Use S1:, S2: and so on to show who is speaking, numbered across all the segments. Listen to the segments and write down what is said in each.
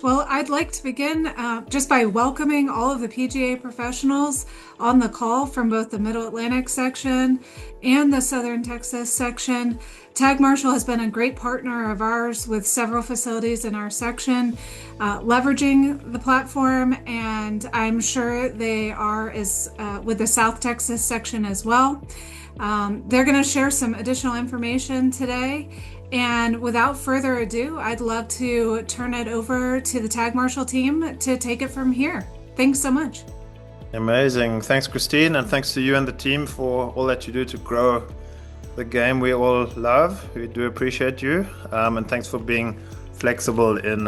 S1: Well, I'd like to begin just by welcoming all of the PGA professionals on the call from both the Middle Atlantic section and the Southern Texas section. Tagmarshal has been a great partner of ours with several facilities in our section, leveraging the platform, and I'm sure they are with the South Texas section as well. They're going to share some additional information today. And without further ado, I'd love to turn it over to the Tagmarshal team to take it from here. Thanks so much.
S2: Amazing. Thanks, Christine, and thanks to you and the team for all that you do to grow the game we all love. We do appreciate you, and thanks for being flexible in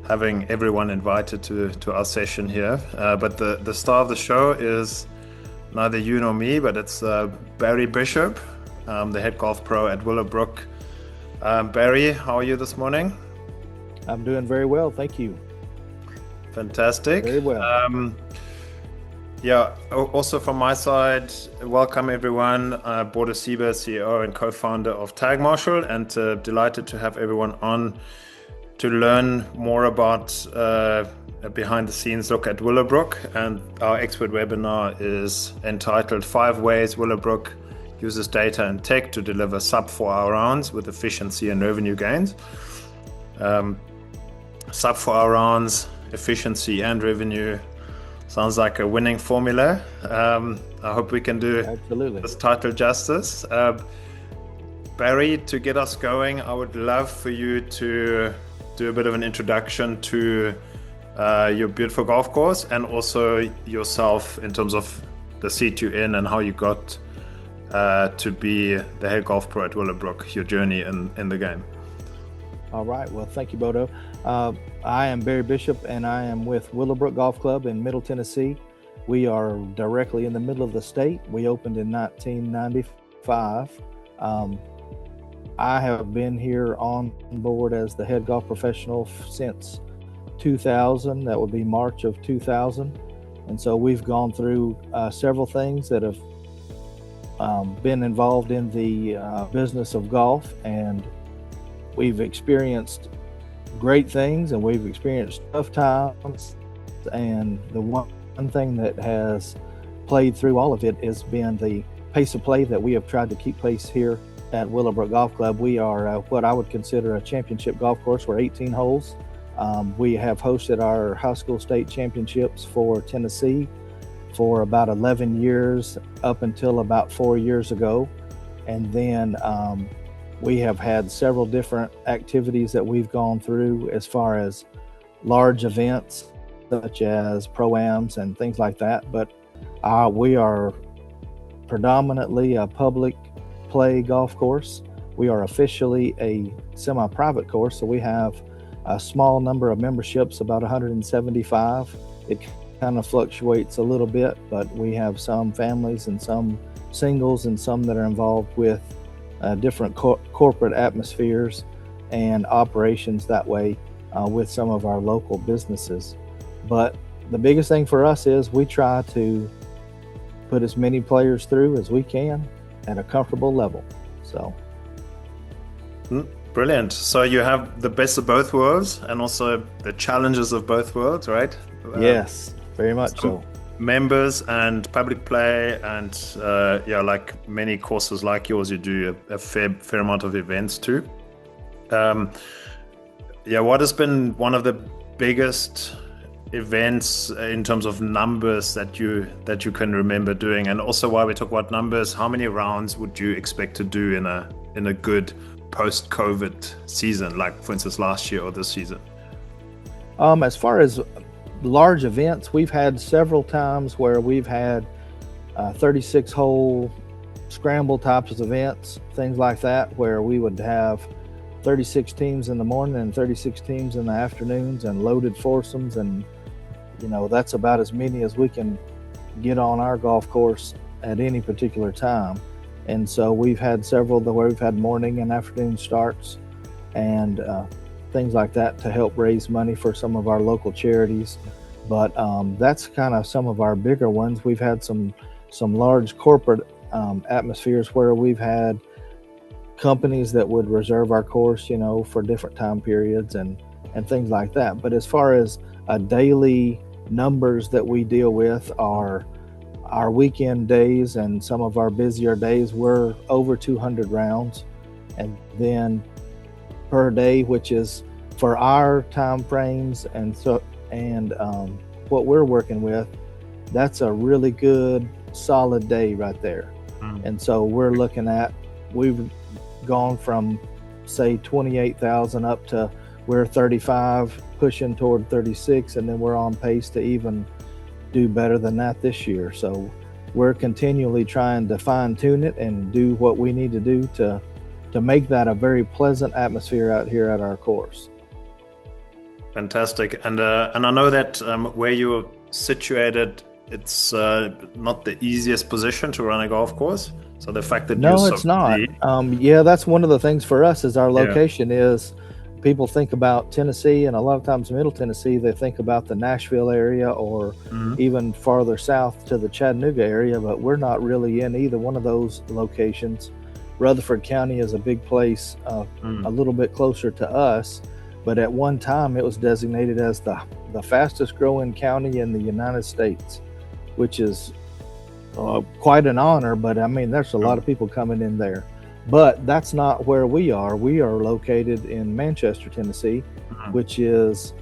S2: having everyone invited to our session here. But the star of the show is neither you nor me, but it's Barry Bishop, the head golf pro at WillowBrook. Barry, how are you this morning?
S3: I'm doing very well, thank you.
S2: Fantastic.
S3: Very well.
S2: Also from my side, welcome everyone. Border Sieber, CEO and co-founder of Tagmarshal, and delighted to have everyone on to learn more about a behind the scenes look at WillowBrook. And our expert webinar is entitled 5 Ways WillowBrook uses data and tech to deliver sub 4-hour rounds with efficiency and revenue gains. Sub 4-hour rounds, efficiency and revenue sounds like a winning formula. I hope we can do this title justice. Barry, to get us going, I would love for you to do a bit of an introduction to your beautiful golf course and also yourself in terms of the seat you're in and how you got to be the head golf pro at WillowBrook, your journey in the game.
S3: All right, well, thank you, Bodo. I am Barry Bishop, and I am with WillowBrook Golf Club in Middle Tennessee. We are directly in the middle of the state. We opened in 1995. I have been here on board as the head golf professional since 2000. That would be March of 2000. And so we've gone through several things that have been involved in the business of golf, and we've experienced great things and we've experienced tough times. And the one thing that has played through all of it has been the pace of play that we have tried to keep pace here at WillowBrook Golf Club. We are what I would consider a championship golf course. We're 18 holes. We have hosted our high school state championships for Tennessee for about 11 years up until about 4 years ago. And then we have had several different activities that we've gone through as far as large events such as pro-ams and things like that. But we are predominantly a public play golf course. We are officially a semi-private course, so we have a small number of memberships, about 175. It kind of fluctuates a little bit, but we have some families and some singles and some that are involved with different corporate atmospheres and operations that way with some of our local businesses. But the biggest thing for us is we try to put as many players through as we can at a comfortable level. So
S2: brilliant. So you have the best of both worlds and also the challenges of both worlds, right?
S3: Yes, very much so.
S2: Members and public play, and like many courses like yours, you do a fair amount of events too. What has been one of the biggest events in terms of numbers that you can remember doing? And also, while we talk about numbers, how many rounds would you expect to do in a good post-COVID season, like for instance last year or this season?
S3: As far as large events, we've had several times where we've had 36-hole scramble types of events, things like that, where we would have 36 teams in the morning and 36 teams in the afternoons and loaded foursomes, and that's about as many as we can get on our golf course at any particular time. And so we've had several where we've had morning and afternoon starts and things like that to help raise money for some of our local charities. But that's kind of some of our bigger ones. We've had some large corporate atmospheres where we've had companies that would reserve our course, for different time periods, and and things like that. But as far as daily numbers that we deal with, are our weekend days and some of our busier days, we're over 200 rounds. And then per day, which is for our time frames and what we're working with, that's a really good solid day right there. And so we've gone from say 28,000 up to we're 35, pushing toward 36, and then we're on pace to even do better than that this year. So we're continually trying to fine tune it and do what we need to do to make that a very pleasant atmosphere out here at our course.
S2: Fantastic. And I know that where you're situated, it's not the easiest position to run a golf course. So the fact that
S3: it's not. That's one of the things for us is our location is, people think about Tennessee, and a lot of times Middle Tennessee, they think about the Nashville area or even farther south to the Chattanooga area, but we're not really in either one of those locations. Rutherford County is a big place, a little bit closer to us, but at one time it was designated as the fastest growing county in the United States, which is quite an honor. But I mean, there's a lot of people coming in there. But that's not where we are. We are located in Manchester, Tennessee, which is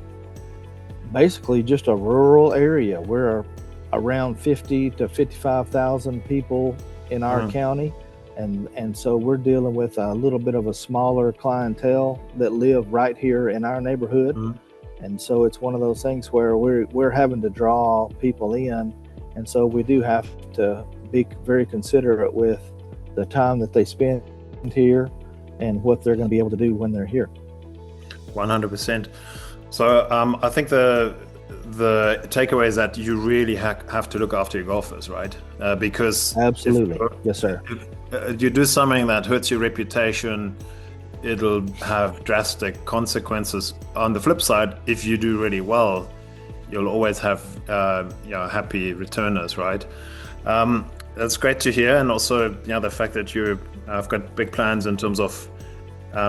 S3: basically just a rural area. We're around 50 to 55,000 people in our county. And so we're dealing with a little bit of a smaller clientele that live right here in our neighborhood. And so it's one of those things where we're having to draw people in. And so we do have to be very considerate with the time that they spend here and what they're going to be able to do when they're here.
S2: 100%. So I think the takeaway is that you really have to look after your golfers, right? Because
S3: absolutely, yes, sir.
S2: If you do something that hurts your reputation, it'll have drastic consequences. On the flip side, if you do really well, you'll always have happy returners, right? That's great to hear, and also the fact that I've got big plans in terms of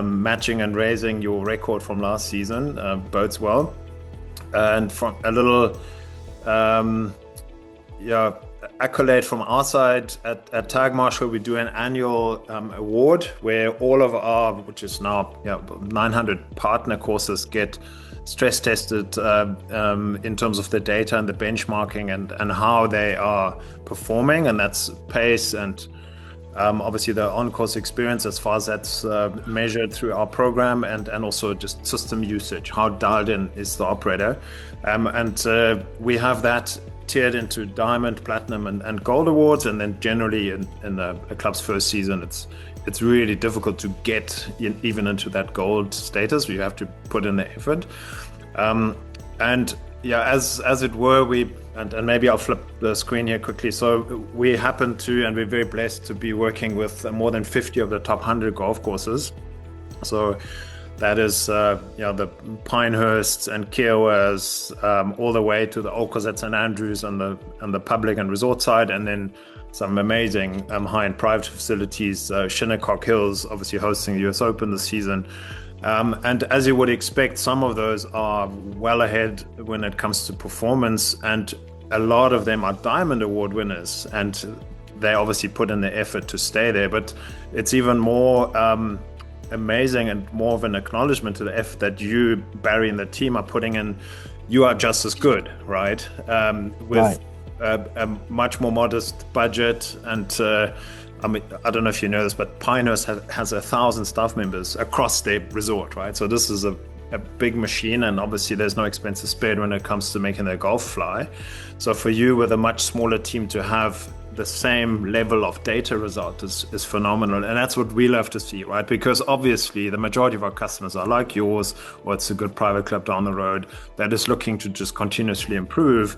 S2: matching and raising your record from last season bodes well. And from a little accolade from our side at Tagmarshal, we do an annual award where all of our, which is now 900 partner courses, get stress tested in terms of the data and the benchmarking and how they are performing, and that's pace and obviously the on-course experience as far as that's measured through our program, and also just system usage, how dialed in is the operator, and we have that tiered into diamond, platinum and gold awards, and then generally in a club's first season it's really difficult to get even into that gold status. You have to put in the effort. And as it were, and maybe I'll flip the screen here quickly. So we happen to, and we're very blessed to be working with more than 50 of the top 100 golf courses. So that is, the Pinehursts and Kiowas, all the way to the Oakers at St Andrews on the public and resort side, and then some amazing high-end private facilities. Shinnecock Hills, obviously hosting the US Open this season. And as you would expect, some of those are well ahead when it comes to performance, and a lot of them are Diamond Award winners, and they obviously put in the effort to stay there. But it's even more amazing and more of an acknowledgement to the effort that you, Barry, and the team are putting in. You are just as good, right? With a much more modest budget, and I don't know if you know this, but Pinehurst has 1,000 staff members across their resort, right? So this is a big machine, and obviously there's no expenses spared when it comes to making their golf fly. So for you, with a much smaller team, to have the same level of data result is phenomenal. And that's what we love to see, right? Because obviously the majority of our customers are like yours, or it's a good private club down the road that is looking to just continuously improve.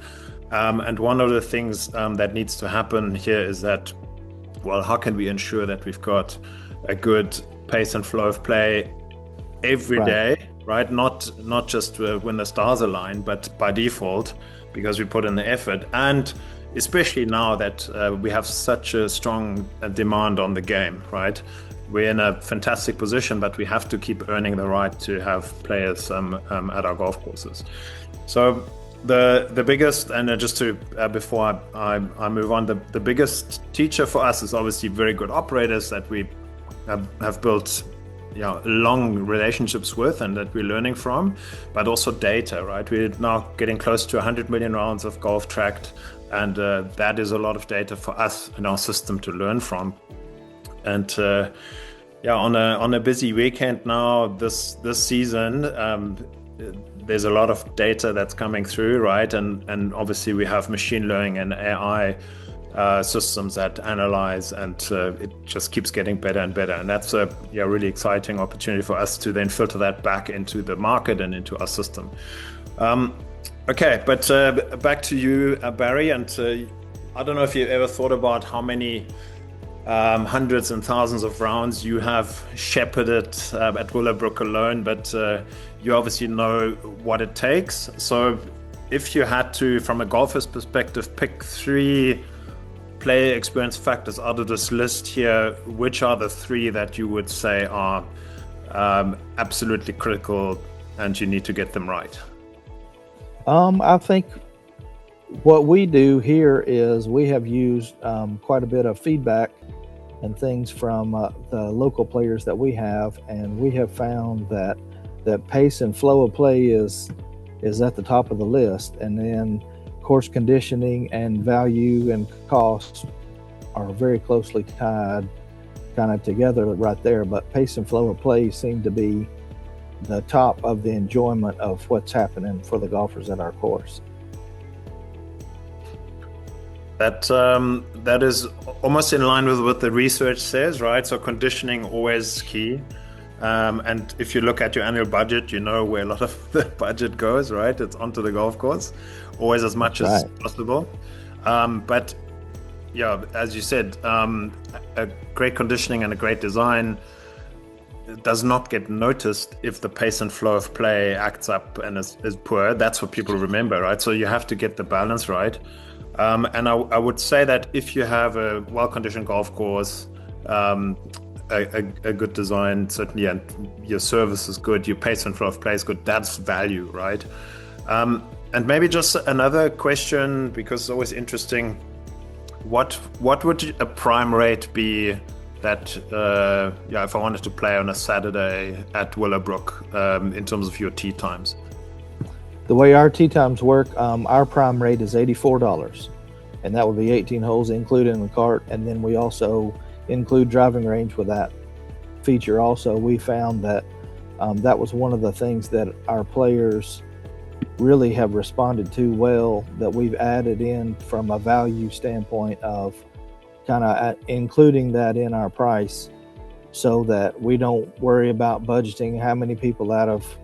S2: And one of the things that needs to happen here is that, well, how can we ensure that we've got a good pace and flow of play every day, right? Not just when the stars align, but by default, because we put in the effort. And especially now that we have such a strong demand on the game, right? we're in a fantastic position, but we have to keep earning the right to have players at our golf courses. So the biggest, and just to before I move on, the biggest teacher for us is obviously very good operators that we have built long relationships with and that we're learning from, but also data, right? We're now getting close to 100 million rounds of golf tracked, and that is a lot of data for us in our system to learn from. And on a busy weekend now this season, there's a lot of data that's coming through, right? And obviously we have machine learning and AI systems that analyze, and it just keeps getting better and better. And that's a really exciting opportunity for us to then filter that back into the market and into our system. Okay, but back to you, Barry. And I don't know if you ever thought about how many hundreds and thousands of rounds you have shepherded at WillowBrook alone, but you obviously know what it takes. So if you had to, from a golfer's perspective, pick 3 player experience factors out of this list here, which are the 3 that you would say are absolutely critical and you need to get them right?
S3: I think what we do here is we have used quite a bit of feedback and things from the local players that we have, and we have found that pace and flow of play is at the top of the list, and then course conditioning and value and cost are very closely tied kind of together right there. But pace and flow of play seem to be the top of the enjoyment of what's happening for the golfers at our course.
S2: That is almost in line with what the research says, right? So conditioning always key. And if you look at your annual budget, you know where a lot of the budget goes, right? It's onto the golf course, always as much as possible. But as you said, a great conditioning and a great design does not get noticed if the pace and flow of play acts up and is poor. That's what people remember, right? So you have to get the balance right. And I would say that if you have a well-conditioned golf course, a good design, certainly, and your service is good, your pace and flow of play is good, that's value, right? And maybe just another question, because it's always interesting, what would a prime rate be that, if I wanted to play on a Saturday at WillowBrook, in terms of your tee times?
S3: The way our tee times work, our prime rate is $84, and that would be 18 holes included in the cart. And then we also include driving range with that feature. Also, we found that that was one of the things that our players really have responded to well, that we've added in from a value standpoint of kind of including that in our price, so that we don't worry about budgeting how many people out of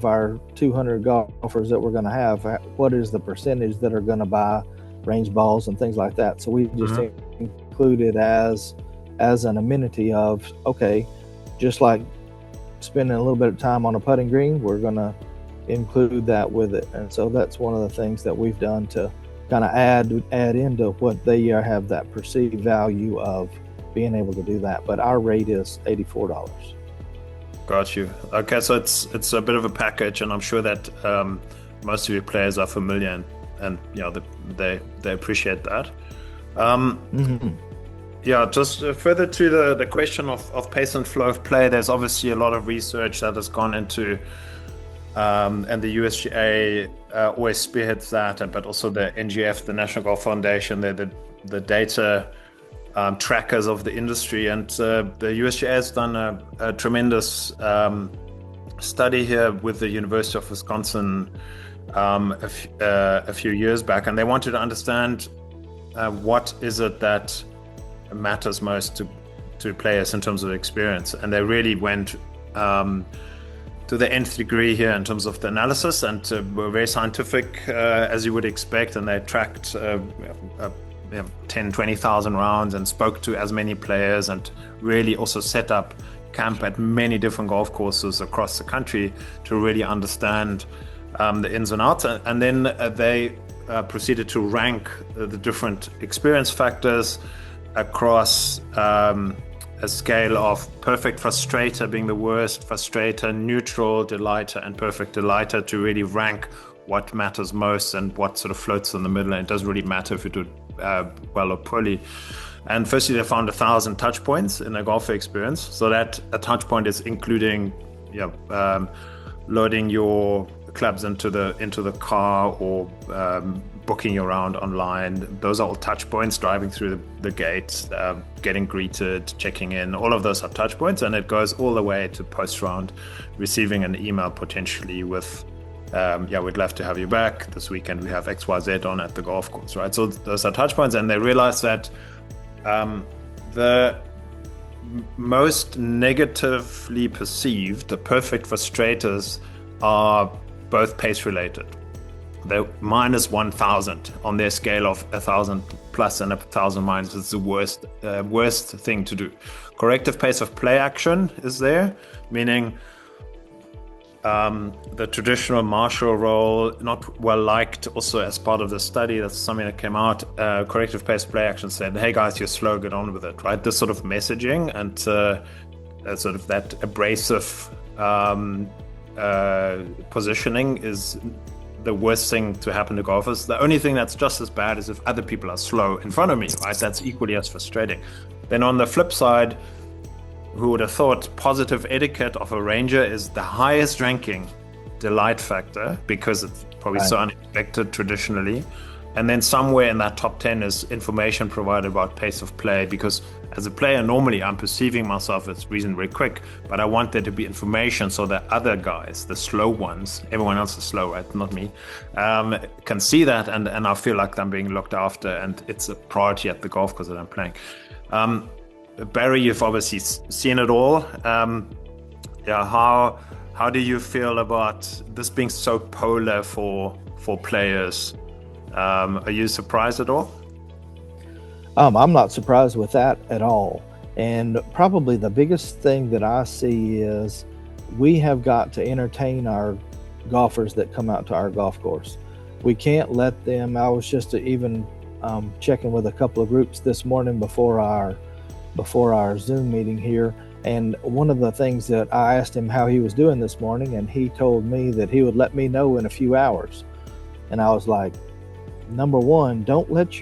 S3: our 200 golfers that we're going to have, what is the percentage that are going to buy range balls and things like that. So we just include it as an amenity of, okay, just like spending a little bit of time on a putting green, we're going to include that with it. And so that's one of the things that we've done to kind of add into what they have, that perceived value of being able to do that. But our rate is $84.
S2: Got you. Okay, so it's a bit of a package, and I'm sure that most of your players are familiar and they appreciate that. Just further to the question of pace and flow of play, there's obviously a lot of research that has gone into, and the USGA always spearheads that, but also the NGF, the National Golf Foundation, they're the data trackers of the industry, and the USGA has done a tremendous study here with the University of Wisconsin a few years back, and they wanted to understand what is it that matters most to players in terms of experience, and they really went to the nth degree here in terms of the analysis, and were very scientific as you would expect, and they tracked 10, 20,000 rounds and spoke to as many players, and really also set up camp at many different golf courses across the country to really understand the ins and outs. And then they proceeded to rank the different experience factors across a scale of perfect frustrator being the worst, frustrator, neutral delighter, and perfect delighter to really rank what matters most and what sort of floats in the middle. And it doesn't really matter if you do well or poorly. And firstly, they found 1,000 touch points in a golfer experience. So that a touch point is including loading your clubs into the car or booking your round online. Those are all touch points. Driving through the gates, getting greeted, checking in, all of those are touch points, and it goes all the way to post round receiving an email potentially with we'd love to have you back this weekend, we have XYZ on at the golf course, right? So those are touch points, and they realize that the most negatively perceived, the perfect frustrators, are both pace related. They're minus 1,000 on their scale of 1,000 plus and 1,000 minus. It's the worst thing to do. Corrective pace of play action is there, meaning the traditional marshal role, not well liked. Also, as part of the study, that's something that came out. Corrective pace play action said, "Hey guys, you're slow. Get on with it." Right? This sort of messaging and sort of that abrasive positioning is the worst thing to happen to golfers. The only thing that's just as bad is if other people are slow in front of me. Right? That's equally as frustrating. Then on the flip side, who would have thought positive etiquette of a ranger is the highest ranking delight factor because it's probably so unexpected traditionally. And then somewhere in that top 10 is information provided about pace of play, because as a player, normally I'm perceiving myself as reasonably quick, but I want there to be information so that other guys, the slow ones, everyone else is slow, right? Not me, can see that and I feel like I'm being looked after and it's a priority at the golf course that I'm playing. Barry, you've obviously seen it all. How do you feel about this being so polar for players? Are you surprised at all?
S3: I'm not surprised with that at all. And probably the biggest thing that I see is we have got to entertain our golfers that come out to our golf course. We can't let them. I was just even checking with a couple of groups this morning before our Zoom meeting here. And one of the things that I asked him how he was doing this morning, and he told me that he would let me know in a few hours. And I was like, number one, don't let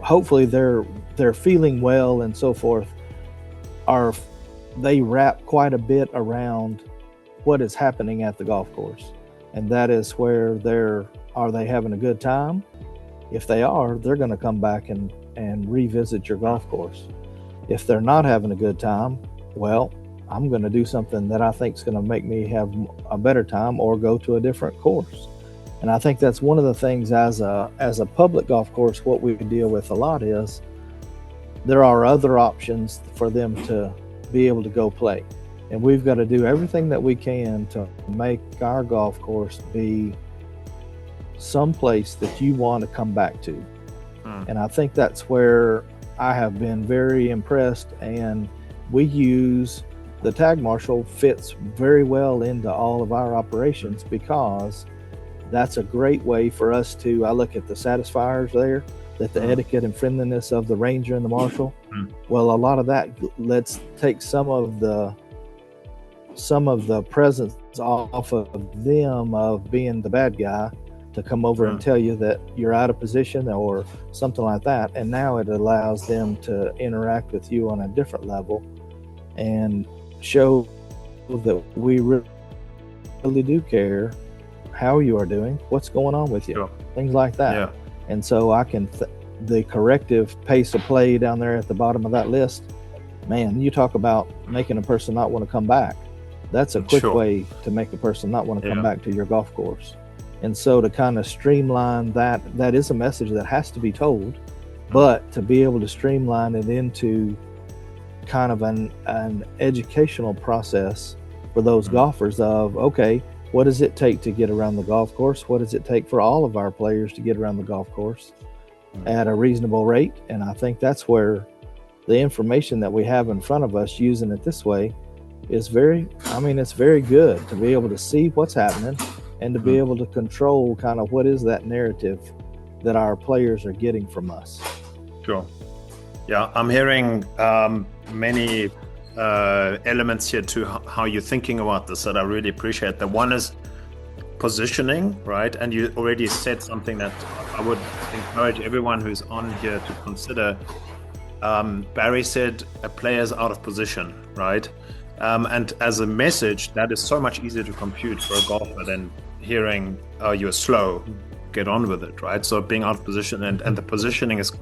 S3: hopefully they're feeling well and so forth. They wrap quite a bit around what is happening at the golf course. And that is where are they having a good time? If they are, they're going to come back and revisit your golf course. If they're not having a good time, well, I'm going to do something that I think is going to make me have a better time or go to a different course. And I think that's one of the things as a public golf course, what we deal with a lot is there are other options for them to be able to go play. And we've got to do everything that we can to make our golf course be some place that you want to come back to. And I think that's where I have been very impressed, and we use the Tagmarshal fits very well into all of our operations because that's a great way for us to, I look at the satisfiers there, that the etiquette and friendliness of the ranger and the marshal. Well, a lot of that, let's take some of the presence off of them of being the bad guy to come over and tell you that you're out of position or something like that. And now it allows them to interact with you on a different level and show that we really do care how you are doing, what's going on with you, things like that. Yeah. And so I can, the corrective pace of play down there at the bottom of that list, man, you talk about making a person not want to come back. That's a quick way to make a person not want to come back to your golf course. And so to kind of streamline that is a message that has to be told, but to be able to streamline it into kind of an educational process for those golfers of, okay, what does it take to get around the golf course? What does it take for all of our players to get around the golf course at a reasonable rate? And I think that's where the information that we have in front of us, using it this way, is it's very good to be able to see what's happening and to be able to control kind of what is that narrative that our players are getting from us.
S2: Sure. Yeah, I'm hearing many elements here to how you're thinking about this that I really appreciate. The one is positioning, right? And you already said something that I would encourage everyone who's on here to consider. Barry said a player's out of position, right? And as a message, that is so much easier to compute for a golfer than hearing, oh, you're slow, get on with it, right? So being out of position and the positioning is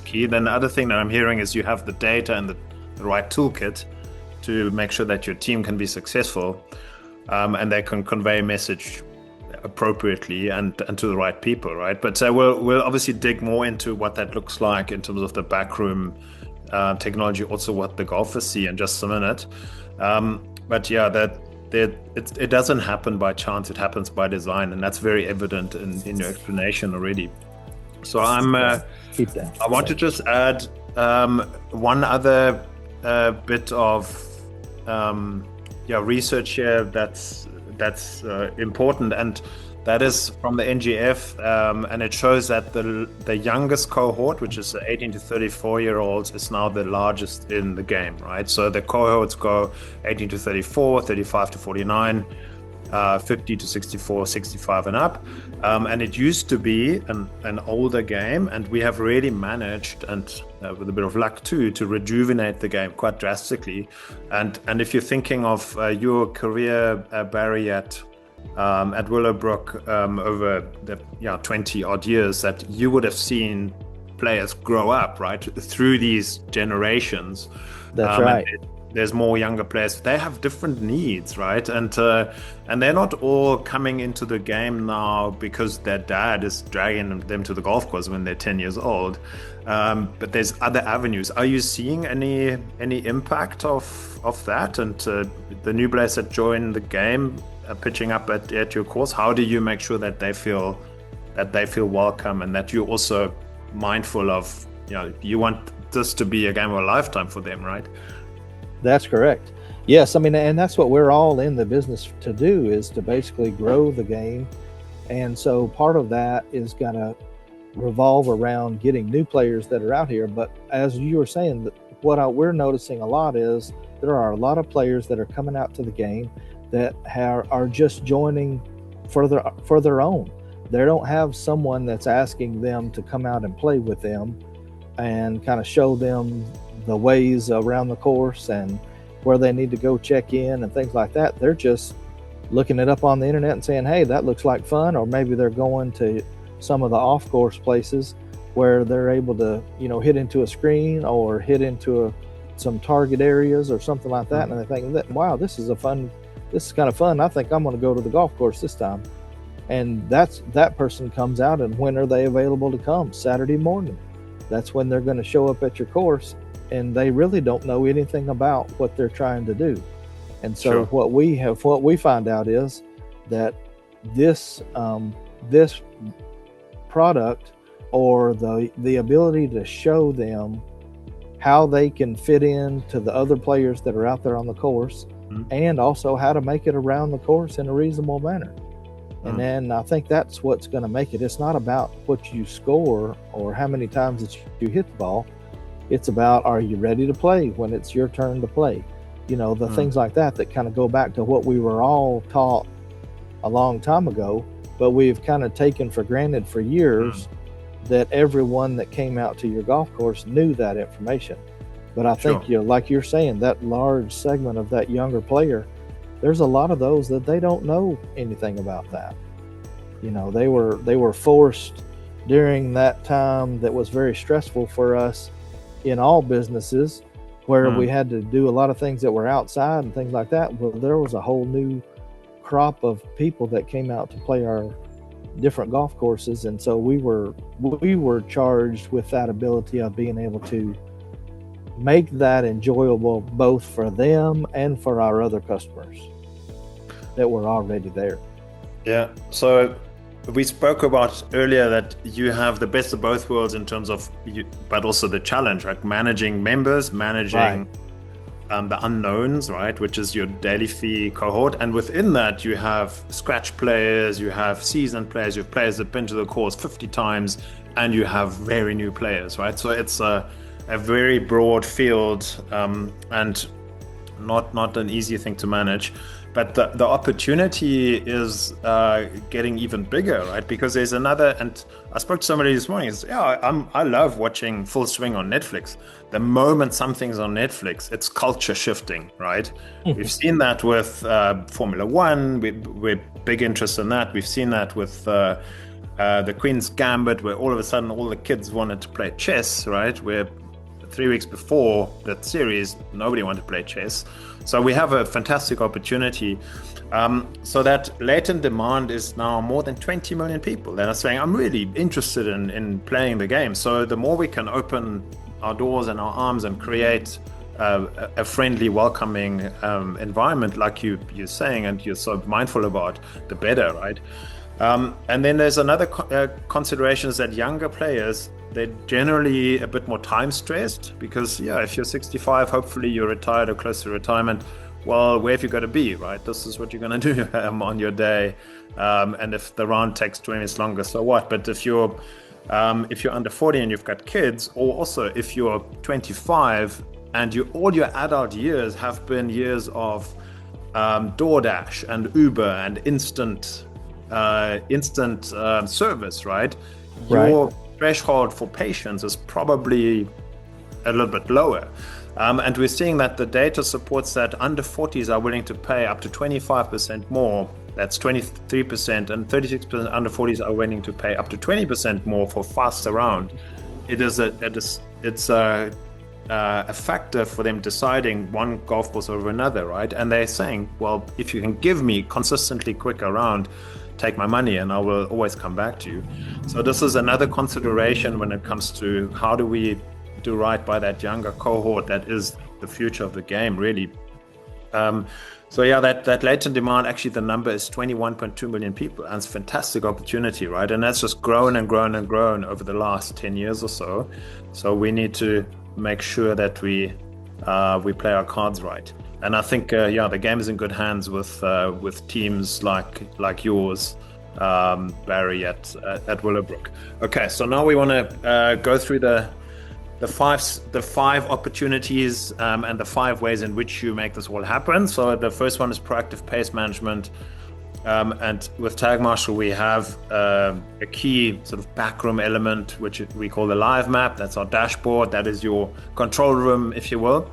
S2: key. Then the other thing that I'm hearing is you have the data and the right toolkit to make sure that your team can be successful, and they can convey a message appropriately and to the right people, right? But we'll obviously dig more into what that looks like in terms of the backroom technology, also what the golfers see in just a minute. But yeah, it doesn't happen by chance, it happens by design, and that's very evident in your explanation already. So I want to just add one other bit of research here that's important, and that is from the NGF, and it shows that the youngest cohort, which is the 18 to 34 year olds, is now the largest in the game, right? So the cohorts go 18 to 34, 35 to 49, 50 to 64, 65 and up, and it used to be an older game, and we have really managed, and with a bit of luck too, to rejuvenate the game quite drastically. And if you're thinking of your career, Barry, at WillowBrook, over the 20 odd years, that you would have seen players grow up, right, through these generations.
S3: That's right.
S2: There's more younger players. They have different needs, right? And they're not all coming into the game now because their dad is dragging them to the golf course when they're 10 years old. But there's other avenues. Are you seeing any impact of that? And the new players that join the game, pitching up at your course, how do you make sure that they feel welcome, and that you're also mindful of, you want this to be a game of a lifetime for them, right?
S3: That's correct. Yes, I mean, and that's what we're all in the business to do, is to basically grow the game. And so part of that is going to revolve around getting new players that are out here. But as you were saying, we're noticing a lot is there are a lot of players that are coming out to the game that are just joining for their own. They don't have someone that's asking them to come out and play with them and kind of show them the ways around the course and where they need to go check in and things like that. They're just looking it up on the internet and saying, hey, that looks like fun. Or maybe they're going to some of the off-course places where they're able to, hit into a screen or hit into some target areas or something like that. And they think that, wow, this is kind of fun. I think I'm going to go to the golf course this time. And that person comes out, and when are they available to come? Saturday morning. That's when they're going to show up at your course, and they really don't know anything about what they're trying to do. And so sure. what we find out is that this product, or the ability to show them how they can fit in to the other players that are out there on the course, and also how to make it around the course in a reasonable manner. And then I think that's what's going to make it. It's not about what you score or how many times that you hit the ball. It's about, are you ready to play when it's your turn to play? Things like that kind of go back to what we were all taught a long time ago, but we've kind of taken for granted for years that everyone that came out to your golf course knew that information. But I think, like you're saying, that large segment of that younger player, there's a lot of those that they don't know anything about that. They were forced during that time that was very stressful for us in all businesses, where we had to do a lot of things that were outside and things like that. Well, there was a whole new crop of people that came out to play our different golf courses, and so we were charged with that ability of being able to make that enjoyable both for them and for our other customers that were already there.
S2: Yeah. So we spoke about earlier that you have the best of both worlds in terms of but also the challenge, like managing members, managing the unknowns, right, which is your daily fee cohort. And within that, you have scratch players, you have seasoned players, you have players that have been to the course 50 times, and you have very new players, right? So it's a very broad field, and not an easy thing to manage. But the opportunity is getting even bigger, right? Because there's another, and I spoke to somebody this morning. I love watching Full Swing on Netflix. The moment something's on Netflix, it's culture shifting, right? We've seen that with Formula One. We're big interest in that. We've seen that with the Queen's Gambit, where all of a sudden all the kids wanted to play chess, right? Where 3 weeks before that series, nobody wanted to play chess. So we have a fantastic opportunity. So that latent demand is now more than 20 million people that are saying, I'm really interested in playing the game. So the more we can open our doors and our arms and create a friendly, welcoming environment, like you're saying, and you're so mindful about, the better, right? And then there's another consideration is that younger players, they're generally a bit more time stressed because, if you're 65, hopefully you're retired or close to retirement. Well, where have you got to be, right? This is what you're going to do on your day. And if the round takes 20 minutes longer, so what? But if you're under 40 and you've got kids, or also if you're 25 and all your adult years have been years of DoorDash and Uber and instant service, right? Your threshold for patience is probably a little bit lower. And we're seeing that the data supports that under 40s are willing to pay up to 25% more. That's 23%, and 36% under 40s are willing to pay up to 20% more for faster round. It's a factor for them deciding one golf course over another, right? And they're saying, well, if you can give me consistently quicker round, take my money and I will always come back to you. So this is another consideration when it comes to how do we do right by that younger cohort that is the future of the game, really. That latent demand, actually the number is 21.2 million people, and it's a fantastic opportunity, right? And that's just grown and grown and grown over the last 10 years or so. So we need to make sure that we play our cards right. And I think the game is in good hands with teams like yours, Barry at WillowBrook. Okay, so now we want to go through the five opportunities and the 5 ways in which you make this all happen. So the first one is proactive pace management, and with Tagmarshal we have a key sort of backroom element which we call the live map. That's our dashboard. That is your control room, if you will.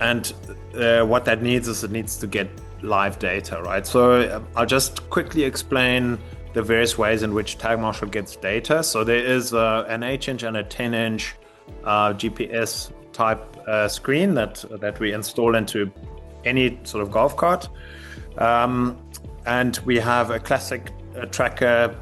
S2: And what that needs is it needs to get live data, right? So I'll just quickly explain the various ways in which Tagmarshal gets data. So there is an 8-inch and a 10-inch GPS type screen that we install into any sort of golf cart. And we have a classic tracker.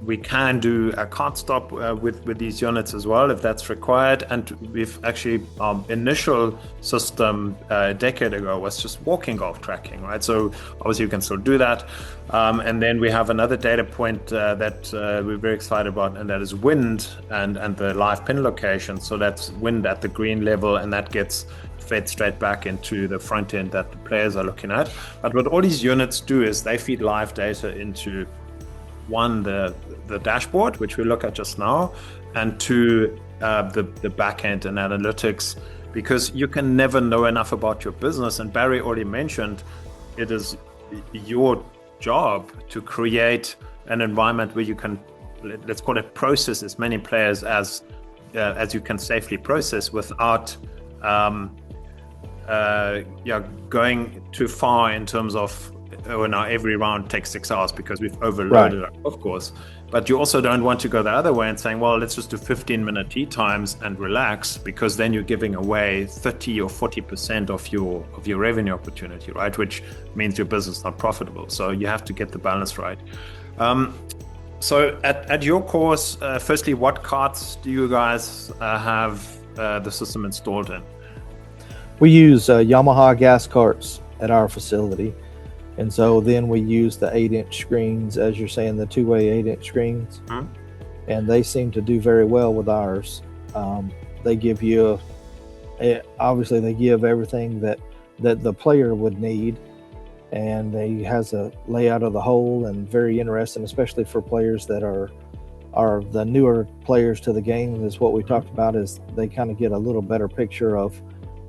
S2: We can do a cart stop with these units as well if that's required. And we've actually, our initial system a decade ago was just walking golf tracking, right? So obviously you can still do that. And then we have another data point that we're very excited about, and that is wind and the live pin location. So that's wind at the green level, and that gets fed straight back into the front end that the players are looking at. But what all these units do is they feed live data into the dashboard, which we look at just now, and to the back end and analytics, because you can never know enough about your business. And Barry already mentioned it is your job to create an environment where you can, let's call it, process as many players as you can safely process without going too far in terms of now every round takes 6 hours because we've overloaded it, of course. But you also don't want to go the other way and saying, well, let's just do 15-minute tee times and relax, because then you're giving away 30 or 40% of your revenue opportunity, right? Which means your business is not profitable. So you have to get the balance right. So at your course, firstly, what carts do you guys have the system installed in?
S3: We use Yamaha gas carts at our facility. And so then we use the 8-inch screens, as you're saying, the two-way 8-inch screens. Mm-hmm. And they seem to do very well with ours. They give you, obviously they give everything that the player would need. And he has a layout of the hole, and very interesting, especially for players that are are the newer players to the game, is what we talked about, is they kind of get a little better picture of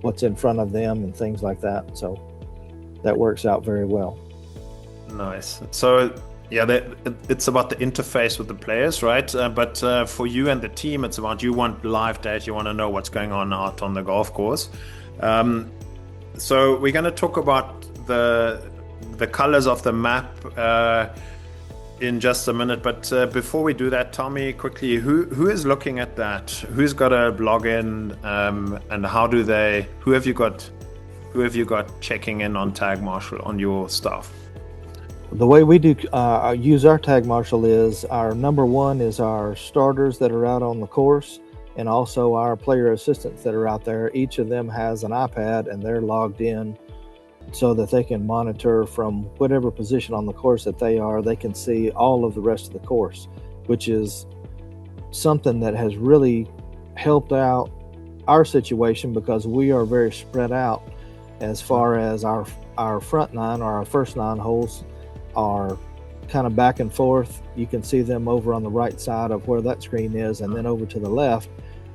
S3: what's in front of them and things like that. So that works out very well.
S2: Nice. So yeah, it's about the interface with the players, right? But for you and the team, it's about, you want live data, you want to know what's going on out on the golf course. So we're going to talk about the colors of the map in just a minute. But before we do that, tell me quickly, who is looking at that? Who's got a login, and who have you got checking in on Tagmarshal on your stuff?
S3: The way we do use our Tagmarshal is, our number one is our starters that are out on the course, and also our player assistants that are out there. Each of them has an iPad and they're logged in so that they can monitor from whatever position on the course that they are. They can see all of the rest of the course, which is something that has really helped out our situation, because we are very spread out as far as our front nine, or our first 9 holes are kind of back and forth. You can see them over on the right side of where that screen is, and then over to the left,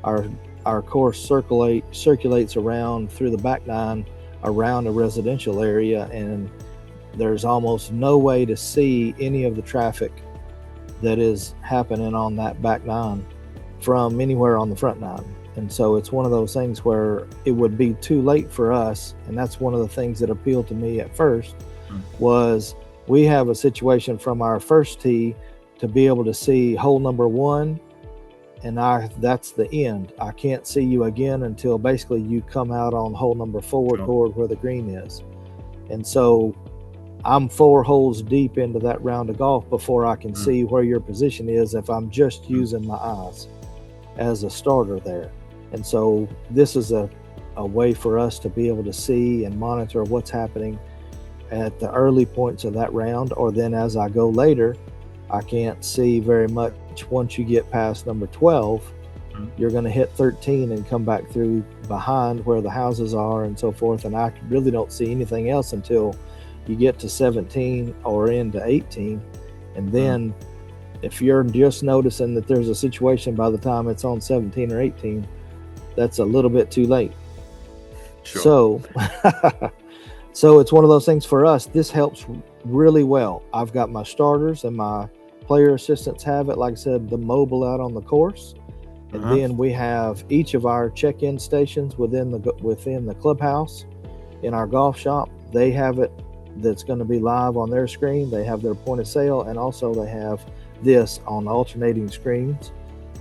S3: our course circulates around through the back 9 around a residential area, and there's almost no way to see any of the traffic that is happening on that back 9 from anywhere on the front 9. And so it's one of those things where it would be too late for us, and that's one of the things that appealed to me at first, was we have a situation from our first tee to be able to see hole number 1, and that's the end. I can't see you again until basically you come out on hole number 4 toward where the green is. And so I'm 4 holes deep into that round of golf before I can see where your position is, if I'm just using my eyes as a starter there. And so this is a way for us to be able to see and monitor what's happening at the early points of that round, or then as I go later, I can't see very much. Once you get past number 12, you're going to hit 13 and come back through behind where the houses are and so forth, and I really don't see anything else until you get to 17 or into 18. And then if you're just noticing that there's a situation by the time it's on 17 or 18, that's a little bit too late. So so it's one of those things for us. This helps really well. I've got my starters and my player assistants have it, like I said, the mobile out on the course. And then we have each of our check-in stations within the clubhouse in our golf shop. They have it that's going to be live on their screen. They have their point of sale, and also they have this on alternating screens.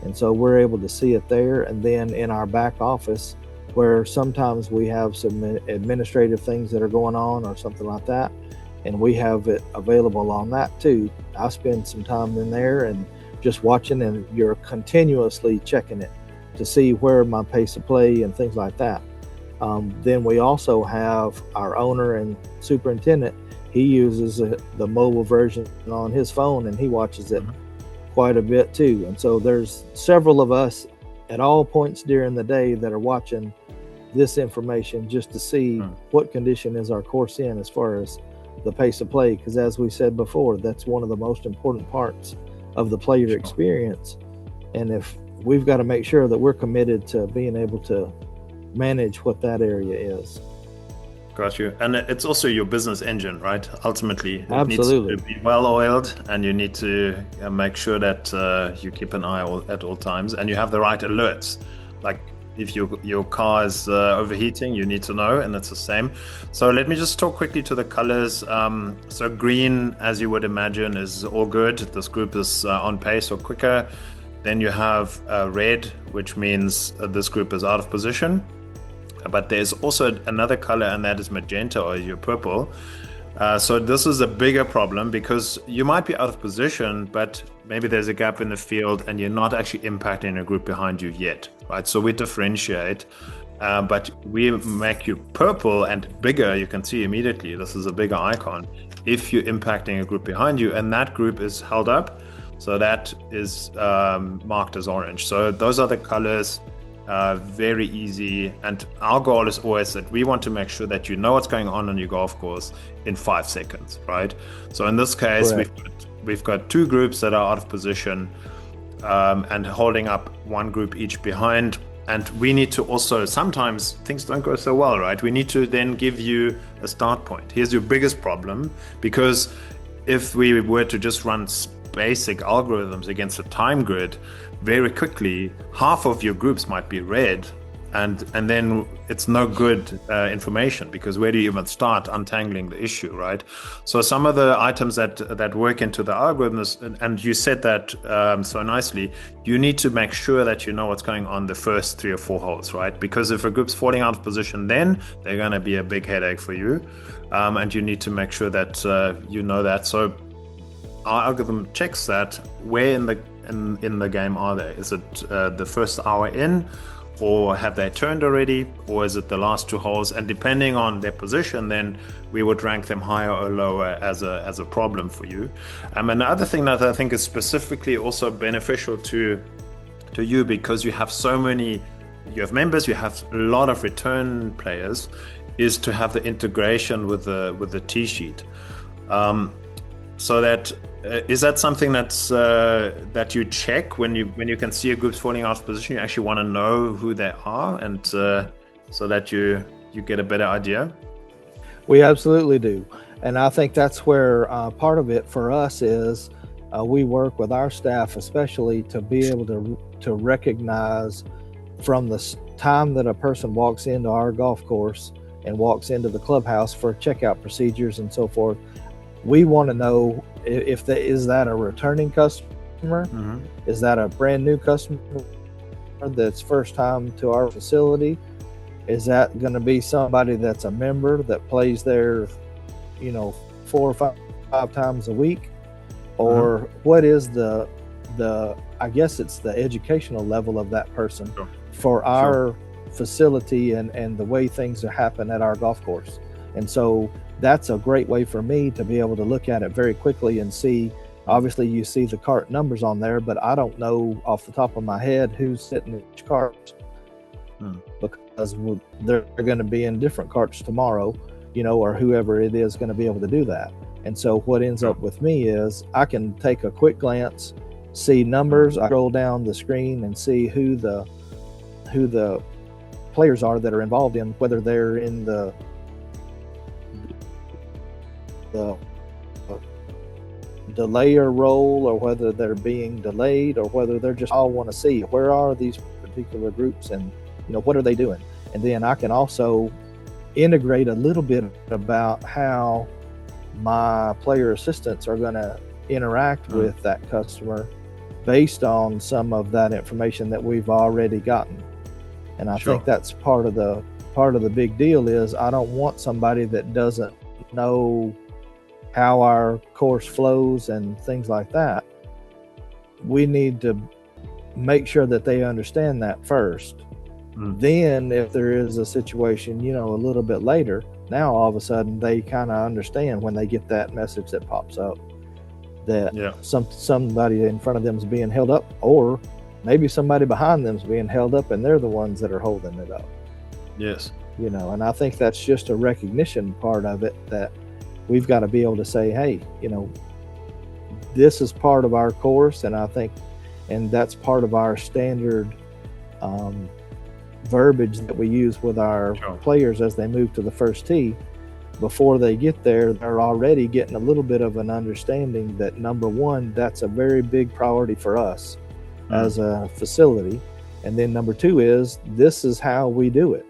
S3: And so we're able to see it there. And then in our back office, where sometimes we have some administrative things that are going on or something like that, and we have it available on that too. I spend some time in there and just watching, and you're continuously checking it to see where my pace of play and things like that. Then we also have our owner and superintendent. He uses the mobile version on his phone, and he watches it quite a bit too. And so there's several of us at all points during the day that are watching this information just to see what condition is our course in as far as the pace of play, because as we said before, that's one of the most important parts of the player experience. And if we've got to make sure that we're committed to being able to manage what that area is.
S2: Got you. And it's also your business engine, right? Ultimately, it
S3: Absolutely
S2: needs to be well oiled, and you need to make sure that you keep an eye at all times, and you have the right alerts. Like if your car is overheating, you need to know, and it's the same. So let me just talk quickly to the colors. So green, as you would imagine, is all good. This group is on pace or quicker. Then you have red, which means this group is out of position. But there's also another color, and that is magenta, or your purple. So this is a bigger problem, because you might be out of position, but maybe there's a gap in the field and you're not actually impacting a group behind you yet, right? So we differentiate, but we make you purple and bigger. You can see immediately this is a bigger icon if you're impacting a group behind you, and that group is held up. So that is marked as orange. So those are the colors. Very easy, and our goal is always that we want to make sure that you know what's going on your golf course in 5 seconds, right? So in this case, we've got 2 groups that are out of position. and holding up one group each behind. And we need to also, sometimes things don't go so well, right? We need to then give you a start point. Here's your biggest problem, because if we were to just run basic algorithms against a time grid, very quickly, half of your groups might be red, and then it's no good information, because where do you even start untangling the issue, right? So some of the items that work into the algorithms, and you said that so nicely, you need to make sure that you know what's going on the first 3 or 4 holes, right? Because if a group's falling out of position, then they're going to be a big headache for you, and you need to make sure that you know that. So our algorithm checks that. Where in the game are they? Is it the first hour in, or have they turned already, or is it the last 2 holes? And depending on their position, then we would rank them higher or lower as a problem for you. Another thing that I think is specifically also beneficial to you, because you have so many, you have members, you have a lot of return players, is to have the integration with the T sheet. So that is that something that's that you check when you can see a group's falling out of position? You actually want to know who they are, and so that you get a better idea.
S3: We absolutely do, and I think that's where part of it for us is we work with our staff, especially to be able to recognize from the time that a person walks into our golf course and walks into the clubhouse for checkout procedures and so forth. We want to know if is that a returning customer? Mm-hmm. Is that a brand new customer that's first time to our facility? Is that going to be somebody that's a member that plays there, 4 or 5 times a week? Or what is the I guess it's the educational level of that person for our facility and the way things happen at our golf course. And so that's a great way for me to be able to look at it very quickly and see. Obviously you see the cart numbers on there, but I don't know off the top of my head who's sitting in each cart, because they're going to be in different carts tomorrow, or whoever it is going to be able to do that. And so what ends up with me is I can take a quick glance, see numbers, I scroll down the screen and see who the players are that are involved in, whether they're in the delayer role, or whether they're being delayed, or whether they're just all want to see where are these particular groups and what are they doing. And then I can also integrate a little bit about how my player assistants are going to interact with that customer based on some of that information that we've already gotten. And I think that's part of the big deal is I don't want somebody that doesn't know how our course flows and things like that. We need to make sure that they understand that first. Then if there is a situation, a little bit later, now all of a sudden they kind of understand when they get that message that pops up that somebody in front of them is being held up, or maybe somebody behind them is being held up and they're the ones that are holding it up.
S2: Yes.
S3: And I think that's just a recognition part of it, that we've got to be able to say, hey, this is part of our course, and that's part of our standard verbiage that we use with our players as they move to the first tee. Before they get there, they're already getting a little bit of an understanding that, number one, that's a very big priority for us as a facility, and then number two is this is how we do it.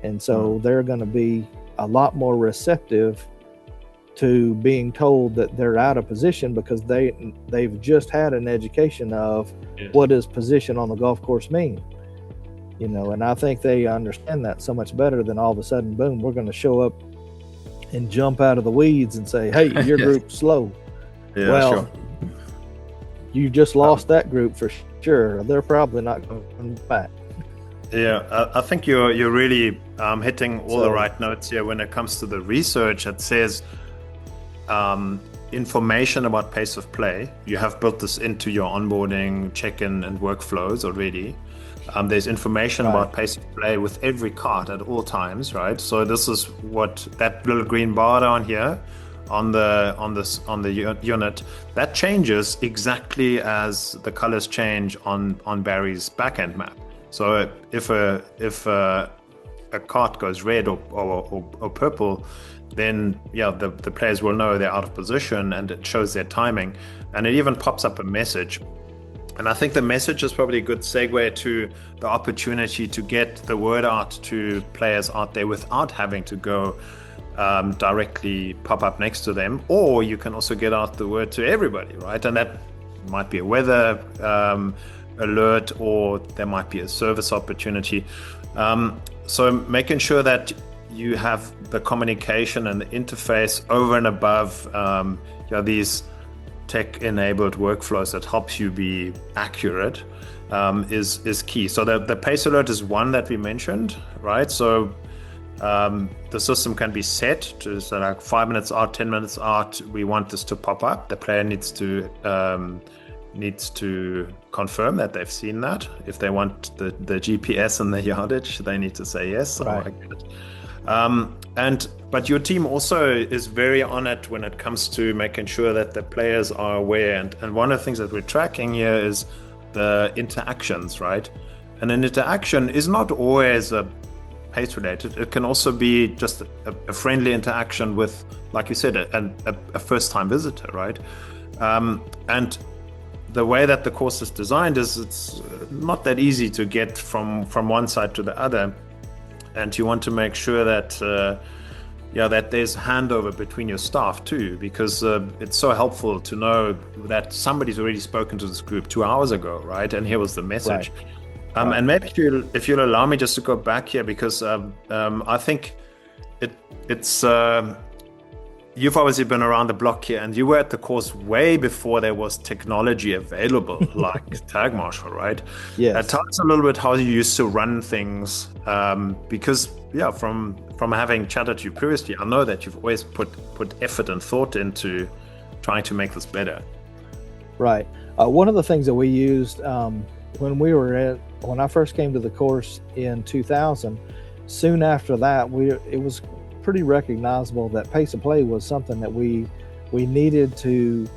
S3: And so they're going to be a lot more receptive to being told that they're out of position, because they've just had an education of what does position on the golf course mean. And I think they understand that so much better than all of a sudden, boom, we're going to show up and jump out of the weeds and say, hey, your group's slow. You just lost that group for sure. They're probably not going back.
S2: Yeah, I think you're really hitting all the right notes here when it comes to the research that says information about pace of play. You have built this into your onboarding, check-in, and workflows already. There's information about pace of play with every cart at all times, right? So this is what that little green bar down here on the unit, that changes exactly as the colors change on Barry's backend map. So if a cart goes red or purple, then the players will know they're out of position, and it shows their timing, and it even pops up a message. And I think the message is probably a good segue to the opportunity to get the word out to players out there without having to go directly pop up next to them. Or you can also get out the word to everybody, right? And that might be a weather alert, or there might be a service opportunity. So making sure that you have the communication and the interface over and above these tech-enabled workflows that helps you be accurate is key. So the pace alert is one that we mentioned, right? So the system can be set to like 5 minutes out, 10 minutes out, we want this to pop up. The player needs to confirm that they've seen that. If they want the GPS and the yardage, they need to say yes.
S3: Right.
S2: I get it. But your team also is very on it when it comes to making sure that the players are aware. And one of the things that we're tracking here is the interactions, right? And an interaction is not always a pace related. It can also be just a friendly interaction with, like you said, a first-time visitor, right? And the way that the course is designed is it's not that easy to get from one side to the other. And you want to make sure that that there's handover between your staff too, because it's so helpful to know that somebody's already spoken to this group 2 hours ago, right? And here was the message.
S3: Right.
S2: And maybe if you'll allow me just to go back here, because I think it's you've obviously been around the block here, and you were at the course way before there was technology available like Tagmarshal, right?
S3: Yes.
S2: Tell us a little bit how you used to run things, because from having chatted to you previously, I know that you've always put effort and thought into trying to make this better.
S3: Right. One of the things that we used when I first came to the course in 2000, soon after that, it was pretty recognizable that pace of play was something that we needed to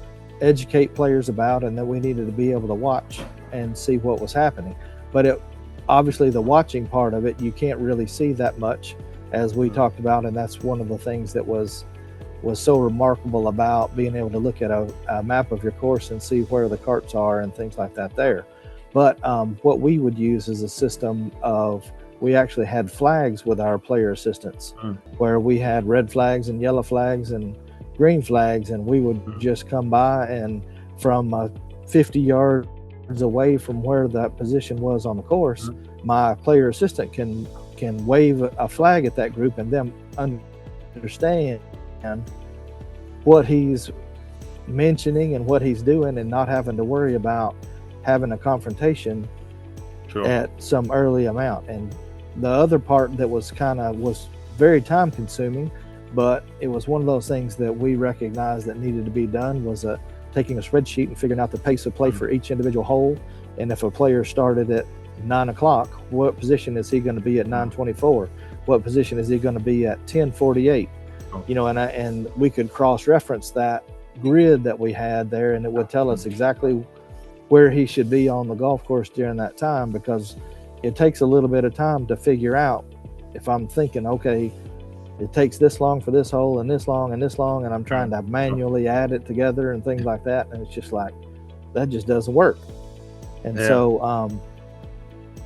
S3: educate players about, and that we needed to be able to watch and see what was happening. But obviously the watching part of it, you can't really see that much, as we talked about, and that's one of the things that was so remarkable about being able to look at a map of your course and see where the carts are and things like that there. But what we would use is a system of, we actually had flags with our player assistants, where we had red flags and yellow flags and green flags, and we would just come by, and from 50 yards away from where that position was on the course, my player assistant can wave a flag at that group, and then understand what he's mentioning and what he's doing, and not having to worry about having a confrontation at some early amount. And the other part that was very time consuming, but it was one of those things that we recognized that needed to be done, was taking a spreadsheet and figuring out the pace of play for each individual hole. And if a player started at 9 o'clock, what position is he going to be at 9:24? What position is he going to be at 10:48? And we could cross-reference that grid that we had there, and it would tell us exactly where he should be on the golf course during that time, because it takes a little bit of time to figure out. If I'm thinking, okay, it takes this long for this hole and this long and this long, and I'm trying to manually add it together and things like that, and it's just like, that just doesn't work. And so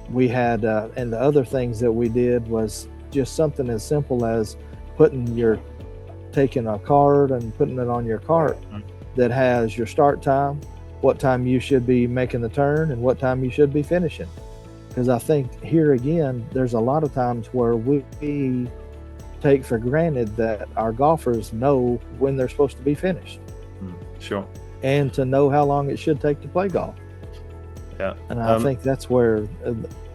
S3: we had, and the other things that we did was just something as simple as taking a card and putting it on your cart that has your start time, what time you should be making the turn, and what time you should be finishing. Because I think here again, there's a lot of times where we take for granted that our golfers know when they're supposed to be finished.
S2: Sure.
S3: And to know how long it should take to play golf.
S2: Yeah.
S3: And I think that's where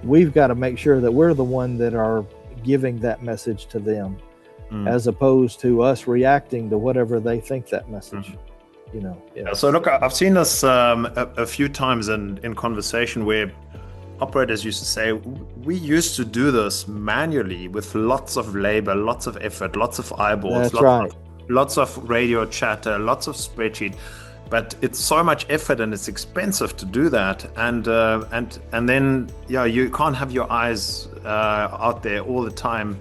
S3: we've got to make sure that we're the one that are giving that message to them, as opposed to us reacting to whatever they think that message.
S2: So look, I've seen this a few times in conversation where operators used to say, we used to do this manually with lots of labor, lots of effort, lots of eyeballs,
S3: That's right.
S2: lots of radio chatter, lots of spreadsheet, but it's so much effort and it's expensive to do that. And then you can't have your eyes out there all the time.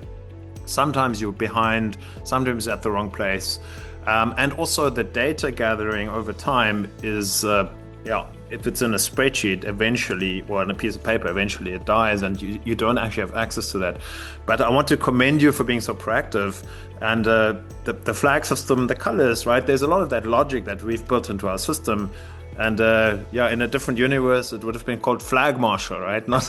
S2: Sometimes you're behind, sometimes at the wrong place. And also the data gathering over time is, if it's in a spreadsheet, eventually, or on a piece of paper, eventually it dies and you don't actually have access to that. But I want to commend you for being so proactive. And the flag system, the colors, right? There's a lot of that logic that we've built into our system. And in a different universe, it would have been called Tagmarshal, right? Not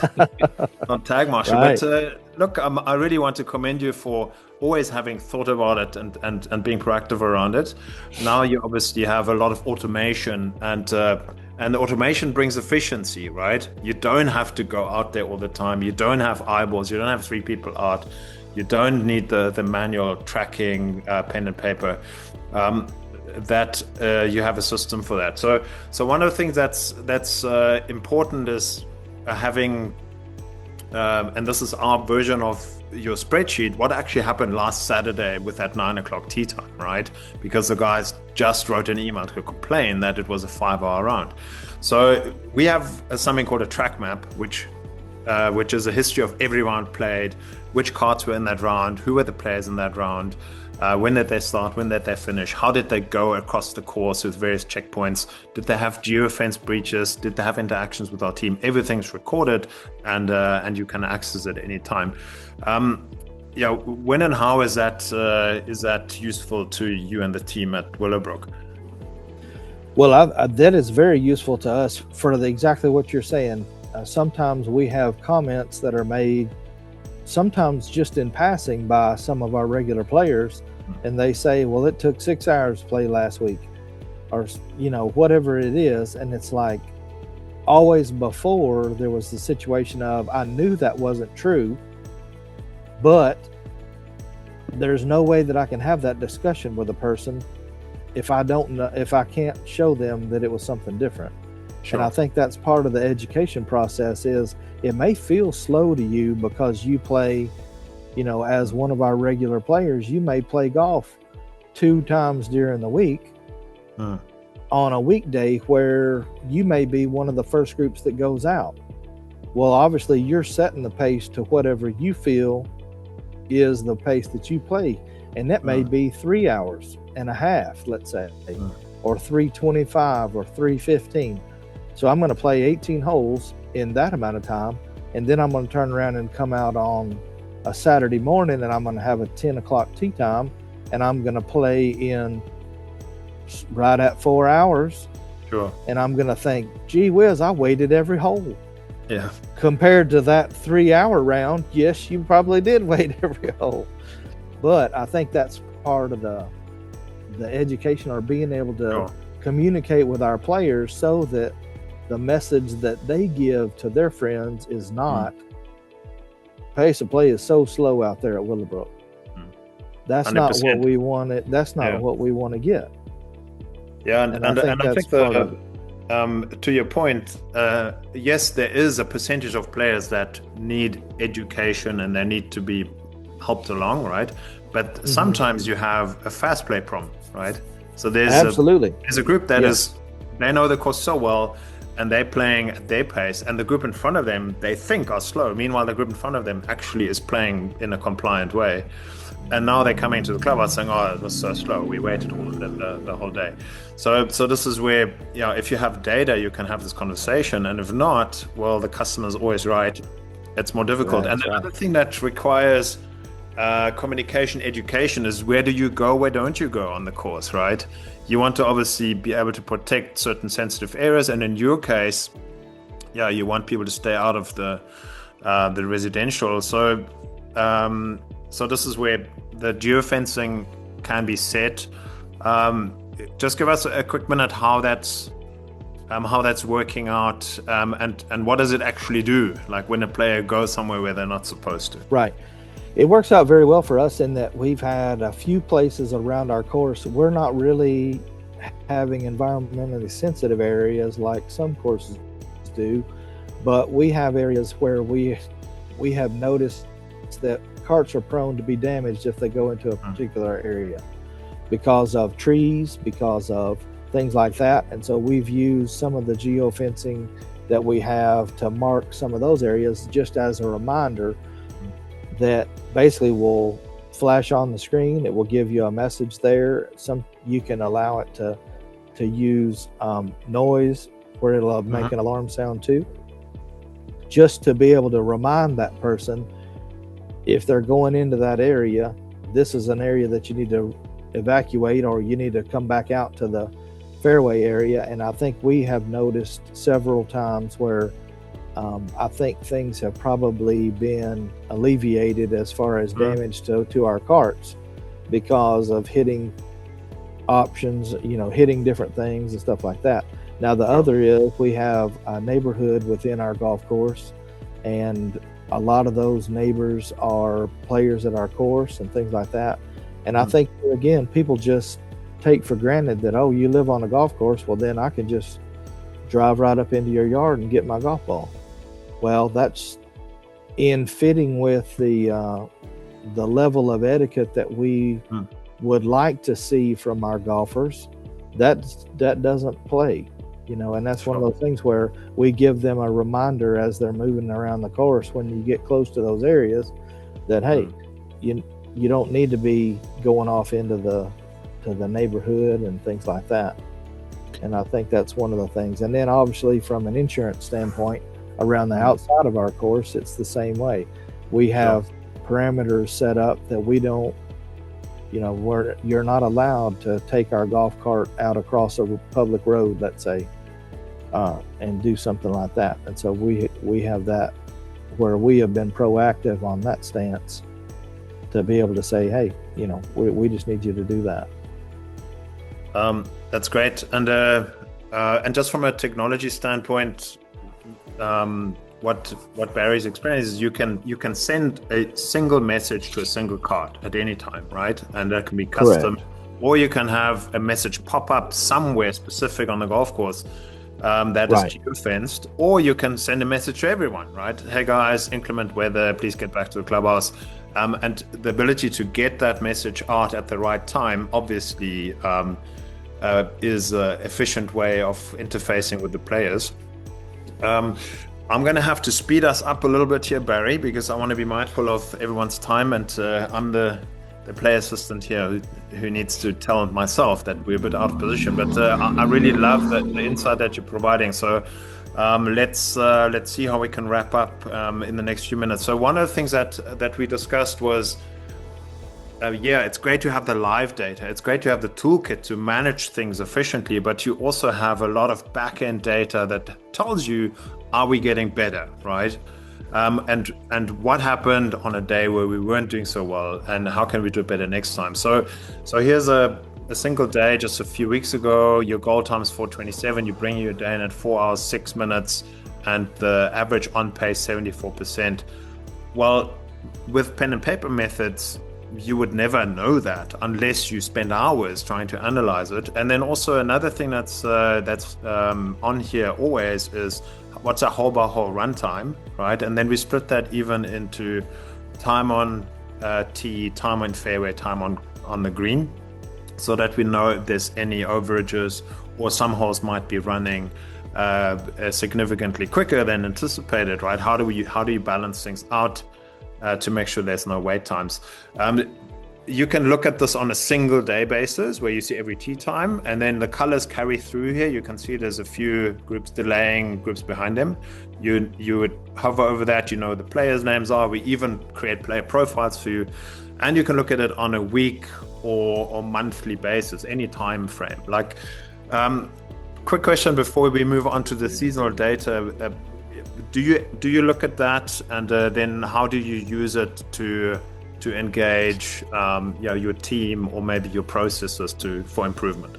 S2: Tagmarshal. Right. But look, I really want to commend you for always having thought about it and being proactive around it. Now you obviously have a lot of automation, and the automation brings efficiency, right? You don't have to go out there all the time. You don't have eyeballs. You don't have 3 people out. You don't need the manual tracking, pen and paper. That you have a system for that. So one of the things that's important is having, and this is our version of your spreadsheet, what actually happened last Saturday with that 9 o'clock tea time, right? Because the guys just wrote an email to complain that it was a 5-hour round. So we have something called a track map, which is a history of every round played, which cards were in that round, who were the players in that round, when did they start, when did they finish, how did they go across the course with various checkpoints, did they have geofence breaches, did they have interactions with our team? Everything's recorded, and you can access it at any time. When and how is that useful to you and the team at WillowBrook?
S3: Well, that is very useful to us for exactly what you're saying. Sometimes we have comments that are made, sometimes just in passing, by some of our regular players, and they say, well, it took 6 hours to play last week, or whatever it is. And it's like, always before, there was the situation of, I knew that wasn't true, but there's no way that I can have that discussion with a person if I can't show them that it was something different. Sure. And I think that's part of the education process. Is it may feel slow to you because you play, as one of our regular players, you may play golf 2 times during the week on a weekday, where you may be one of the first groups that goes out. Well, obviously you're setting the pace to whatever you feel is the pace that you play. And that may be 3 hours and a half, let's say, or 3:25 or 3:15. So I'm going to play 18 holes in that amount of time, and then I'm going to turn around and come out on a Saturday morning, and I'm going to have a 10 o'clock tee time, and I'm going to play in right at 4 hours.
S2: Sure.
S3: And I'm going to think, gee whiz, I waited every hole.
S2: Yeah.
S3: Compared to that 3-hour round, yes, you probably did wait every hole. But I think that's part of the education, or being able to communicate with our players so that the message that they give to their friends is not, pace of play is so slow out there at WillowBrook. That's 100%. Not what we want it. That's not what we want to get.
S2: Yeah, and I think to your point, yes, there is a percentage of players that need education and they need to be helped along, right? But sometimes you have a fast play problem, right? So there's a group that is, they know the course so well, and they're playing at their pace, and the group in front of them they think are slow. Meanwhile, the group in front of them actually is playing in a compliant way. And now they're coming to the clubhouse saying, "Oh, it was so slow. We waited all the whole day." So this is where, if you have data, you can have this conversation, and if not, well, the customer's always right. It's more difficult. And the other thing that requires communication, education is, where do you go, where don't you go on the course, right? You want to obviously be able to protect certain sensitive areas, and in your case, you want people to stay out of the residential. So this is where the geofencing can be set. Just give us a quick minute how that's working out, and what does it actually do? Like when a player goes somewhere where they're not supposed to.
S3: Right. It works out very well for us in that we've had a few places around our course. We're not really having environmentally sensitive areas like some courses do, but we have areas where we have noticed that carts are prone to be damaged if they go into a particular area. because of trees, because of things like that. And so we've used some of the geofencing that we have to mark some of those areas just as a reminder that basically will flash on the screen. It will give you a message there. You can allow it to use noise where it'll make an alarm sound too, just to be able to remind that person, if they're going into that area, this is an area that you need to evacuate, or you need to come back out to the fairway area. And I think we have noticed several times where I think things have probably been alleviated as far as damage to our carts because of hitting options, hitting different things and stuff like that. Now the other is we have a neighborhood within our golf course, and a lot of those neighbors are players at our course and things like that. And I think, again, people just take for granted that, oh, you live on a golf course, well, then I can just drive right up into your yard and get my golf ball. Well, that's in fitting with the level of etiquette that we would like to see from our golfers. That doesn't play, and that's one of those things where we give them a reminder as they're moving around the course when you get close to those areas that, hey, you don't need to be going off into the neighborhood and things like that. And I think that's one of the things. And then obviously from an insurance standpoint, around the outside of our course, it's the same way. We have parameters set up that we don't, you're not allowed to take our golf cart out across a public road, let's say, and do something like that. And so we have that where we have been proactive on that stance to be able to say, hey, we just need you to do that.
S2: That's great. And just from a technology standpoint, what Barry's experience is, you can send a single message to a single card at any time, right? And that can be custom. Correct. Or you can have a message pop up somewhere specific on the golf course that is geofenced, or you can send a message to everyone, right? Hey guys, inclement weather, please get back to the clubhouse. And the ability to get that message out at the right time, obviously, is an efficient way of interfacing with the players. I'm going to have to speed us up a little bit here, Barry, because I want to be mindful of everyone's time, and I'm the play assistant here who needs to tell myself that we're a bit out of position. But I really love the insight that you're providing. So let's see how we can wrap up in the next few minutes. So one of the things that we discussed was, it's great to have the live data. It's great to have the toolkit to manage things efficiently, but you also have a lot of back-end data that tells you, are we getting better, right? And what happened on a day where we weren't doing so well, and how can we do better next time? So here's a single day just a few weeks ago. Your goal time is 4:27. You bring your day in at 4 hours 6 minutes, and the average on pace 74%. Well, with pen and paper methods, you would never know that unless you spend hours trying to analyze it. And then also another thing that's on here always is, what's a hole by hole runtime, right? And then we split that even into time on tee, time on fairway, time on the green, so that we know if there's any overages, or some holes might be running significantly quicker than anticipated, right? How do you balance things out to make sure there's no wait times? You can look at this on a single day basis where you see every tee time, and then the colors carry through here. You can see there's a few groups delaying, groups behind them. You would hover over that, the players' names are. We even create player profiles for you, and you can look at it on a week or monthly basis, any time frame. Quick question before we move on to the seasonal data. Do you look at that, and then how do you use it to engage your team or maybe your processes for improvement?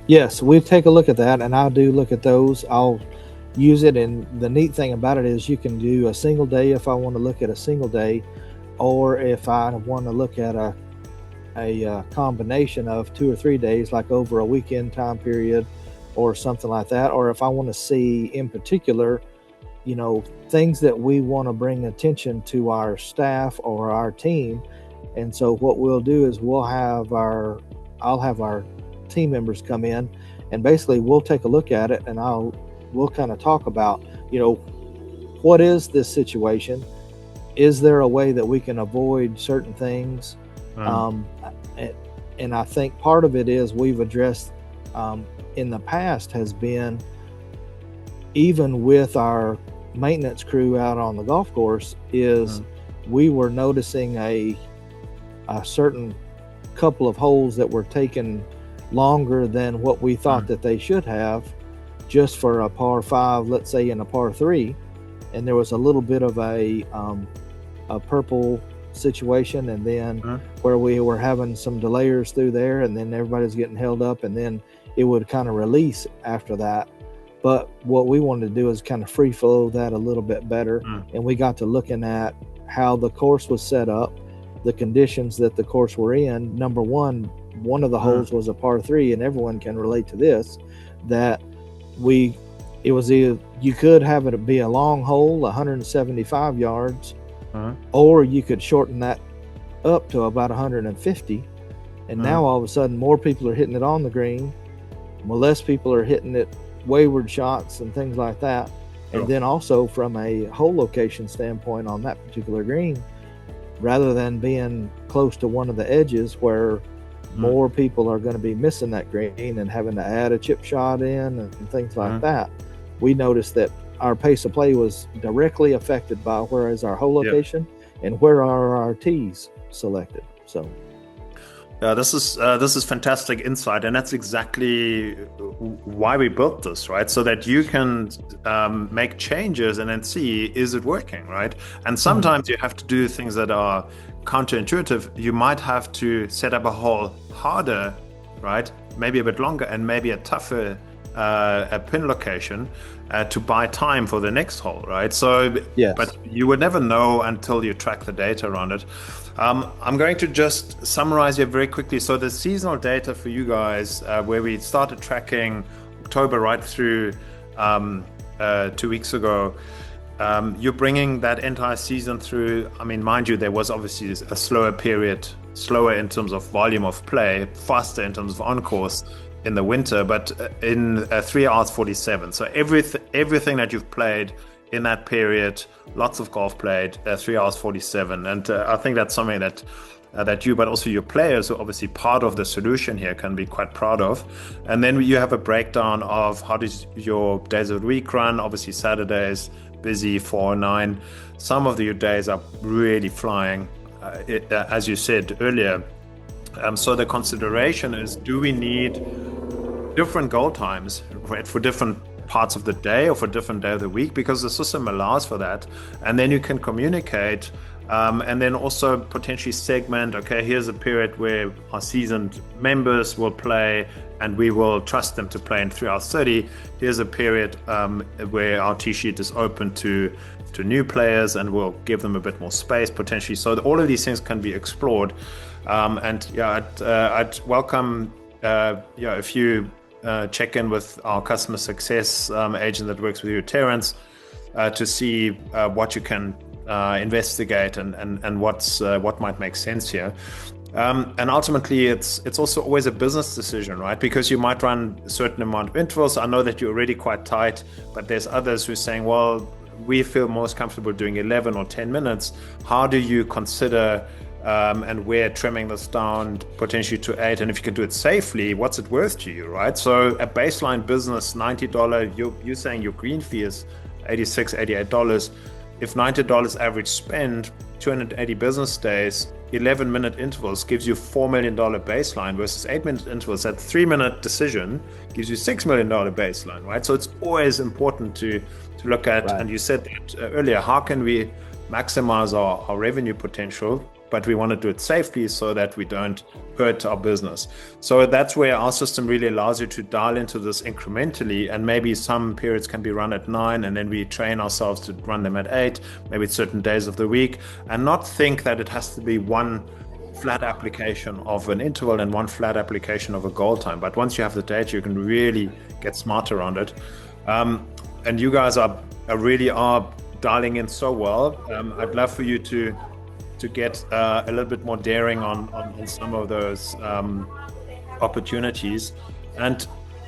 S3: Yes, we take a look at that, and I do look at those. I'll use it, and the neat thing about it is you can do a single day if I want to look at a single day, or if I want to look at a combination of 2 or 3 days, like over a weekend time period or something like that, or if I want to see in particular things that we want to bring attention to our staff or our team. And so what we'll do is we'll have our I'll have our team members come in, and basically we'll take a look at it, and we'll kind of talk about, what is this situation? Is there a way that we can avoid certain things? And I think part of it is we've addressed in the past has been, even with our maintenance crew out on the golf course, is we were noticing a certain couple of holes that were taking longer than what we thought that they should have, just for a par 5, let's say, in a par 3, and there was a little bit of a purple situation, and then where we were having some delayers through there, and then everybody's getting held up, and then it would kind of release after that. But what we wanted to do is kind of free flow that a little bit better, and we got to looking at how the course was set up, the conditions that the course were in. Number one of the holes was a par 3, and everyone can relate to this, that it was either you could have it be a long hole, 175 yards, or you could shorten that up to about 150, and now all of a sudden more people are hitting it on the green, less people are hitting it wayward shots and things like that. And then also from a hole location standpoint on that particular green, rather than being close to one of the edges where more people are going to be missing that green and having to add a chip shot in and things like that, we noticed that our pace of play was directly affected by where is our hole location and where are our tees selected. So
S2: this is fantastic insight, and that's exactly why we built this, right? So that you can make changes and then see, is it working, right? And sometimes you have to do things that are counterintuitive. You might have to set up a hole harder, right? Maybe a bit longer and maybe a tougher a pin location to buy time for the next hole, right? So, but you would never know until you track the data around it. I'm going to just summarize here very quickly. So the seasonal data for you guys, where we started tracking October right through 2 weeks ago, you're bringing that entire season through. I mean, mind you, there was obviously a slower period, slower in terms of volume of play, faster in terms of on-course in the winter, but in 3 hours 47. So everything that you've played in that period, lots of golf played, 3 hours 47. And I think that's something that you, but also your players, who are obviously part of the solution here, can be quite proud of. And then you have a breakdown of how does your days of the week run. Obviously Saturdays, busy, 4 or 9. Some of your days are really flying, as you said earlier. So the consideration is, do we need different goal times, right, for different parts of the day or for different day of the week? Because the system allows for that. And then you can communicate and then also potentially segment, okay, here's a period where our seasoned members will play and we will trust them to play in 3 hours 30. Here's a period where our tee sheet is open to new players and we'll give them a bit more space potentially. So all of these things can be explored. I'd welcome if you check in with our customer success agent that works with you, Terrence, to see what you can investigate and what might make sense here. And ultimately, it's also always a business decision, right? Because you might run a certain amount of intervals. I know that you're already quite tight, but there's others who are saying, well, we feel most comfortable doing 11 or 10 minutes. How do you consider and we're trimming this down potentially to 8? And if you can do it safely, what's it worth to you, right? So a baseline business, $90, you're saying your green fee is $86, $88. If $90 average spend, 280 business days, 11-minute intervals gives you $4 million baseline versus 8-minute intervals. That 3-minute decision gives you $6 million baseline, right? So it's always important to look at, right. And you said that earlier, how can we maximize our revenue potential, but we want to do it safely so that we don't hurt our business. So that's where our system really allows you to dial into this incrementally, and maybe some periods can be run at 9 and then we train ourselves to run them at 8, maybe certain days of the week, and not think that it has to be one flat application of an interval and one flat application of a goal time. But once you have the data, you can really get smart around it. And you guys are really dialing in so well. I'd love for you to get a little bit more daring on some of those opportunities, and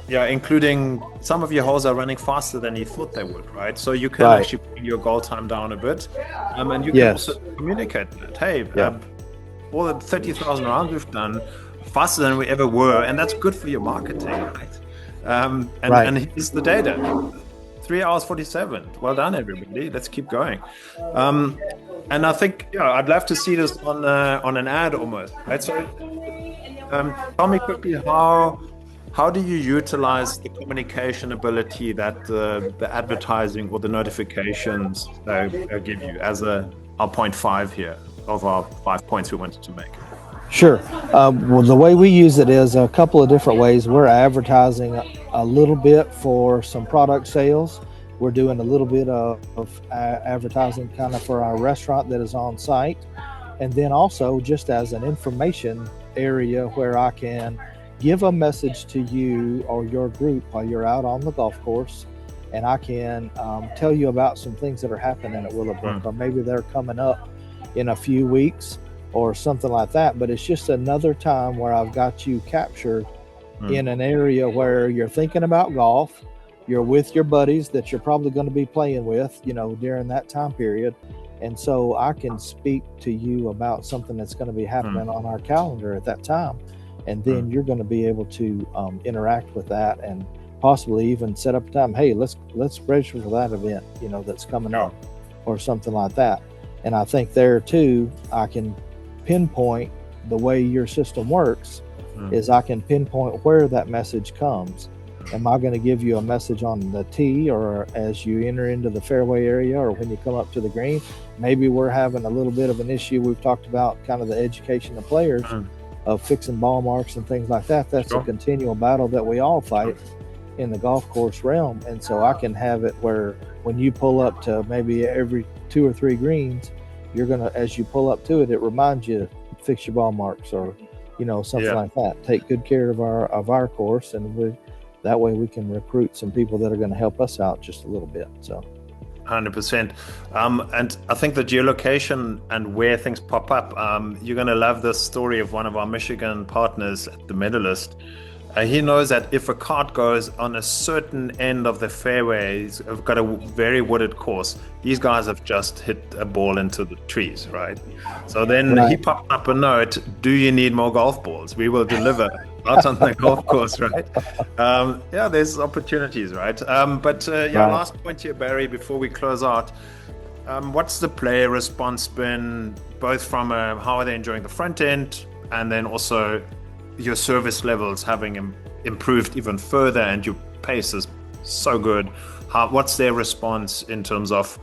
S2: including some of your holes are running faster than you thought they would, right? So you can actually bring your goal time down a bit, and you can also communicate that, hey, all the 30,000 rounds we've done faster than we ever were, and that's good for your marketing, right? And here's the data. 3 hours 47. Well done, everybody. Let's keep going. And I think I'd love to see this on an ad almost, right? So tell me quickly, how do you utilize the communication ability that the advertising or the notifications give you as our point 5 here of our 5 points we wanted to make?
S3: Sure. Well, the way we use it is a couple of different ways. We're advertising a little bit for some product sales. We're doing a little bit of advertising kind of for our restaurant that is on site. And then also just as an information area where I can give a message to you or your group while you're out on the golf course. And I can tell you about some things that are happening at Willowbrook, or maybe they're coming up in a few weeks or something like that. But it's just another time where I've got you captured in an area where you're thinking about golf, you're with your buddies that you're probably going to be playing with, during that time period. And so I can speak to you about something that's going to be happening on our calendar at that time. And then you're going to be able to interact with that and possibly even set up a time. Hey, let's register for that event, that's coming up or something like that. And I think there too, I can pinpoint the way your system works is I can pinpoint where that message comes. Am I going to give you a message on the tee or as you enter into the fairway area or when you come up to the green? Maybe we're having a little bit of an issue. We've talked about kind of the education of players of fixing ball marks and things like that. That's a continual battle that we all fight in the golf course realm. And so I can have it where when you pull up to maybe every 2 or 3 greens, you're going to, as you pull up to it, it reminds you to fix your ball marks or, something like that. Take good care of our course. And that way we can recruit some people that are going to help us out just a little bit. So
S2: 100%. And I think the geolocation and where things pop up, you're going to love this story of one of our Michigan partners, the medalist. He knows that if a cart goes on a certain end of the fairway, I've got a very wooded course, these guys have just hit a ball into the trees, right? So then he popped up a note, do you need more golf balls? We will deliver out on the golf course, right? There's opportunities, right? Last point here, Barry, before we close out. What's the player response been, both from how are they enjoying the front end, and then also your service levels having improved even further, and your pace is so good. What's their response in terms of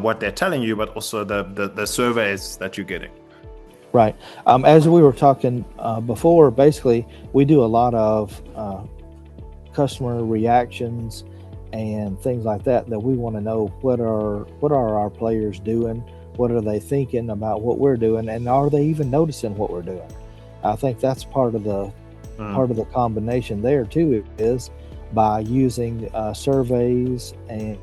S2: what they're telling you, but also the surveys that you're getting?
S3: Right. As we were talking before, basically, we do a lot of customer reactions and things like that we want to know what are our players doing, what are they thinking about what we're doing, and are they even noticing what we're doing? I think that's part of the combination there too, is by using surveys and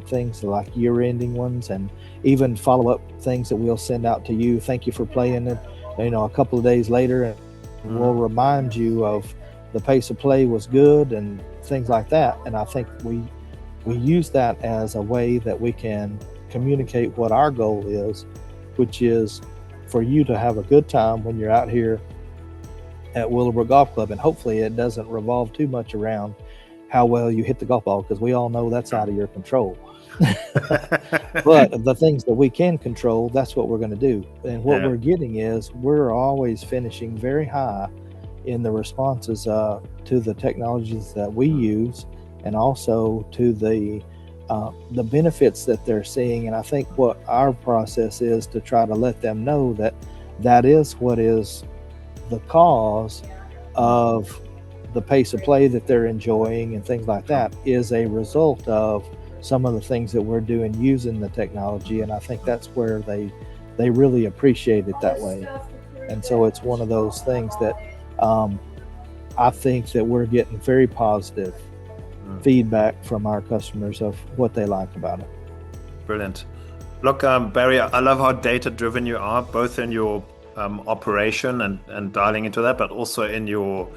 S3: things like year-ending ones, and even follow-up things that we'll send out to you. Thank you for playing it. A couple of days later, and we'll remind you of the pace of play was good and things like that. And I think we use that as a way that we can communicate what our goal is, which is for you to have a good time when you're out here at Willowbrook Golf Club. And hopefully it doesn't revolve too much around how well you hit the golf ball, because we all know that's out of your control. But the things that we can control, that's what we're going to do. And what we're getting is we're always finishing very high in the responses to the technologies that we use, and also to the benefits that they're seeing. And I think what our process is to try to let them know that is what is the cause of the pace of play that they're enjoying and things like that is a result of some of the things that we're doing using the technology. And I think that's where they really appreciate it that way. And so it's one of those things that I think that we're getting very positive feedback from our customers of what they like about it.
S2: Brilliant. Look, Barry, I love how data driven you are, both in your operation and dialing into that, but also in your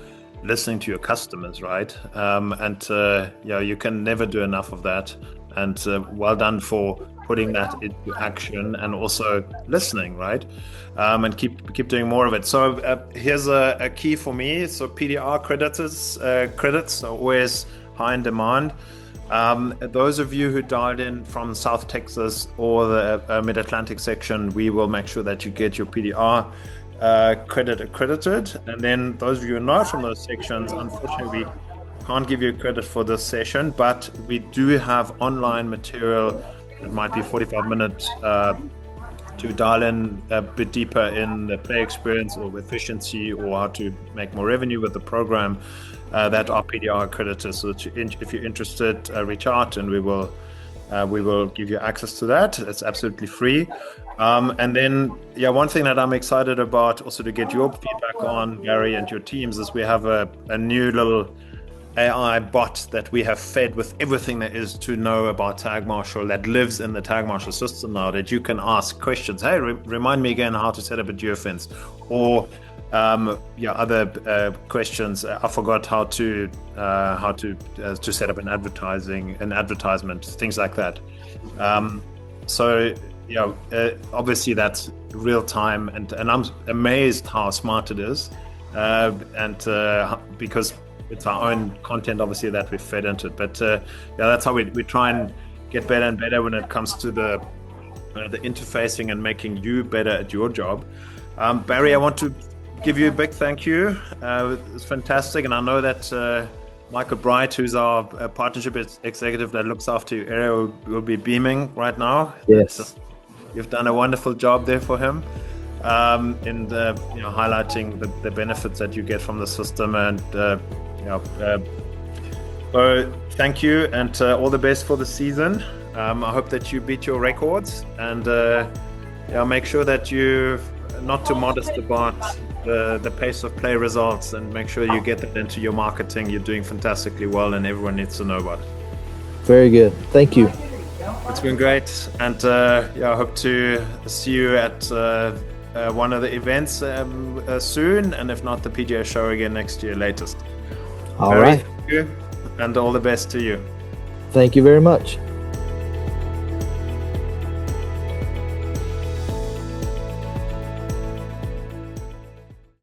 S2: listening to your customers, right? You can never do enough of that. And well done for putting that into action and also listening, right? And keep doing more of it. So here's a key for me. So PDR credits are always high in demand. Those of you who dialed in from South Texas or the Mid-Atlantic section, we will make sure that you get your PDR credit accredited. And then those of you who are not from those sections, unfortunately, we can't give you credit for this session, but we do have online material. It might be 45 minutes to dial in a bit deeper in the play experience or efficiency or how to make more revenue with the program that are PDR accredited. So that if you're interested, reach out and we will give you access to that. It's absolutely free. And then, one thing that I'm excited about also to get your feedback on, Gary, and your teams, is we have a new little AI bot that we have fed with everything there is to know about Tagmarshal that lives in the Tagmarshal system now, that you can ask questions. Hey, remind me again how to set up a geofence, or other questions. I forgot how to set up an advertisement, things like that. Obviously that's real time, and I'm amazed how smart it is, because it's our own content, obviously, that we fed into it. But that's how we try and get better and better when it comes to the interfacing and making you better at your job. Barry, I want to give you a big thank you. It's fantastic, and I know that Michael Bright, who's our partnership executive that looks after your area, will be beaming right now.
S3: Yes,
S2: you've done a wonderful job there for him. In highlighting the benefits that you get from the system, and so thank you, and all the best for the season. I hope that you beat your records, and make sure that you're not too modest about the pace of play results, and make sure you get that into your marketing. You're doing fantastically well, and everyone needs to know about it.
S3: Very good. Thank you.
S2: It's been great, and I hope to see you at one of the events soon, and if not, the PGA show again next year latest.
S3: All right.
S2: Thank you, and all the best to you.
S3: Thank you very much.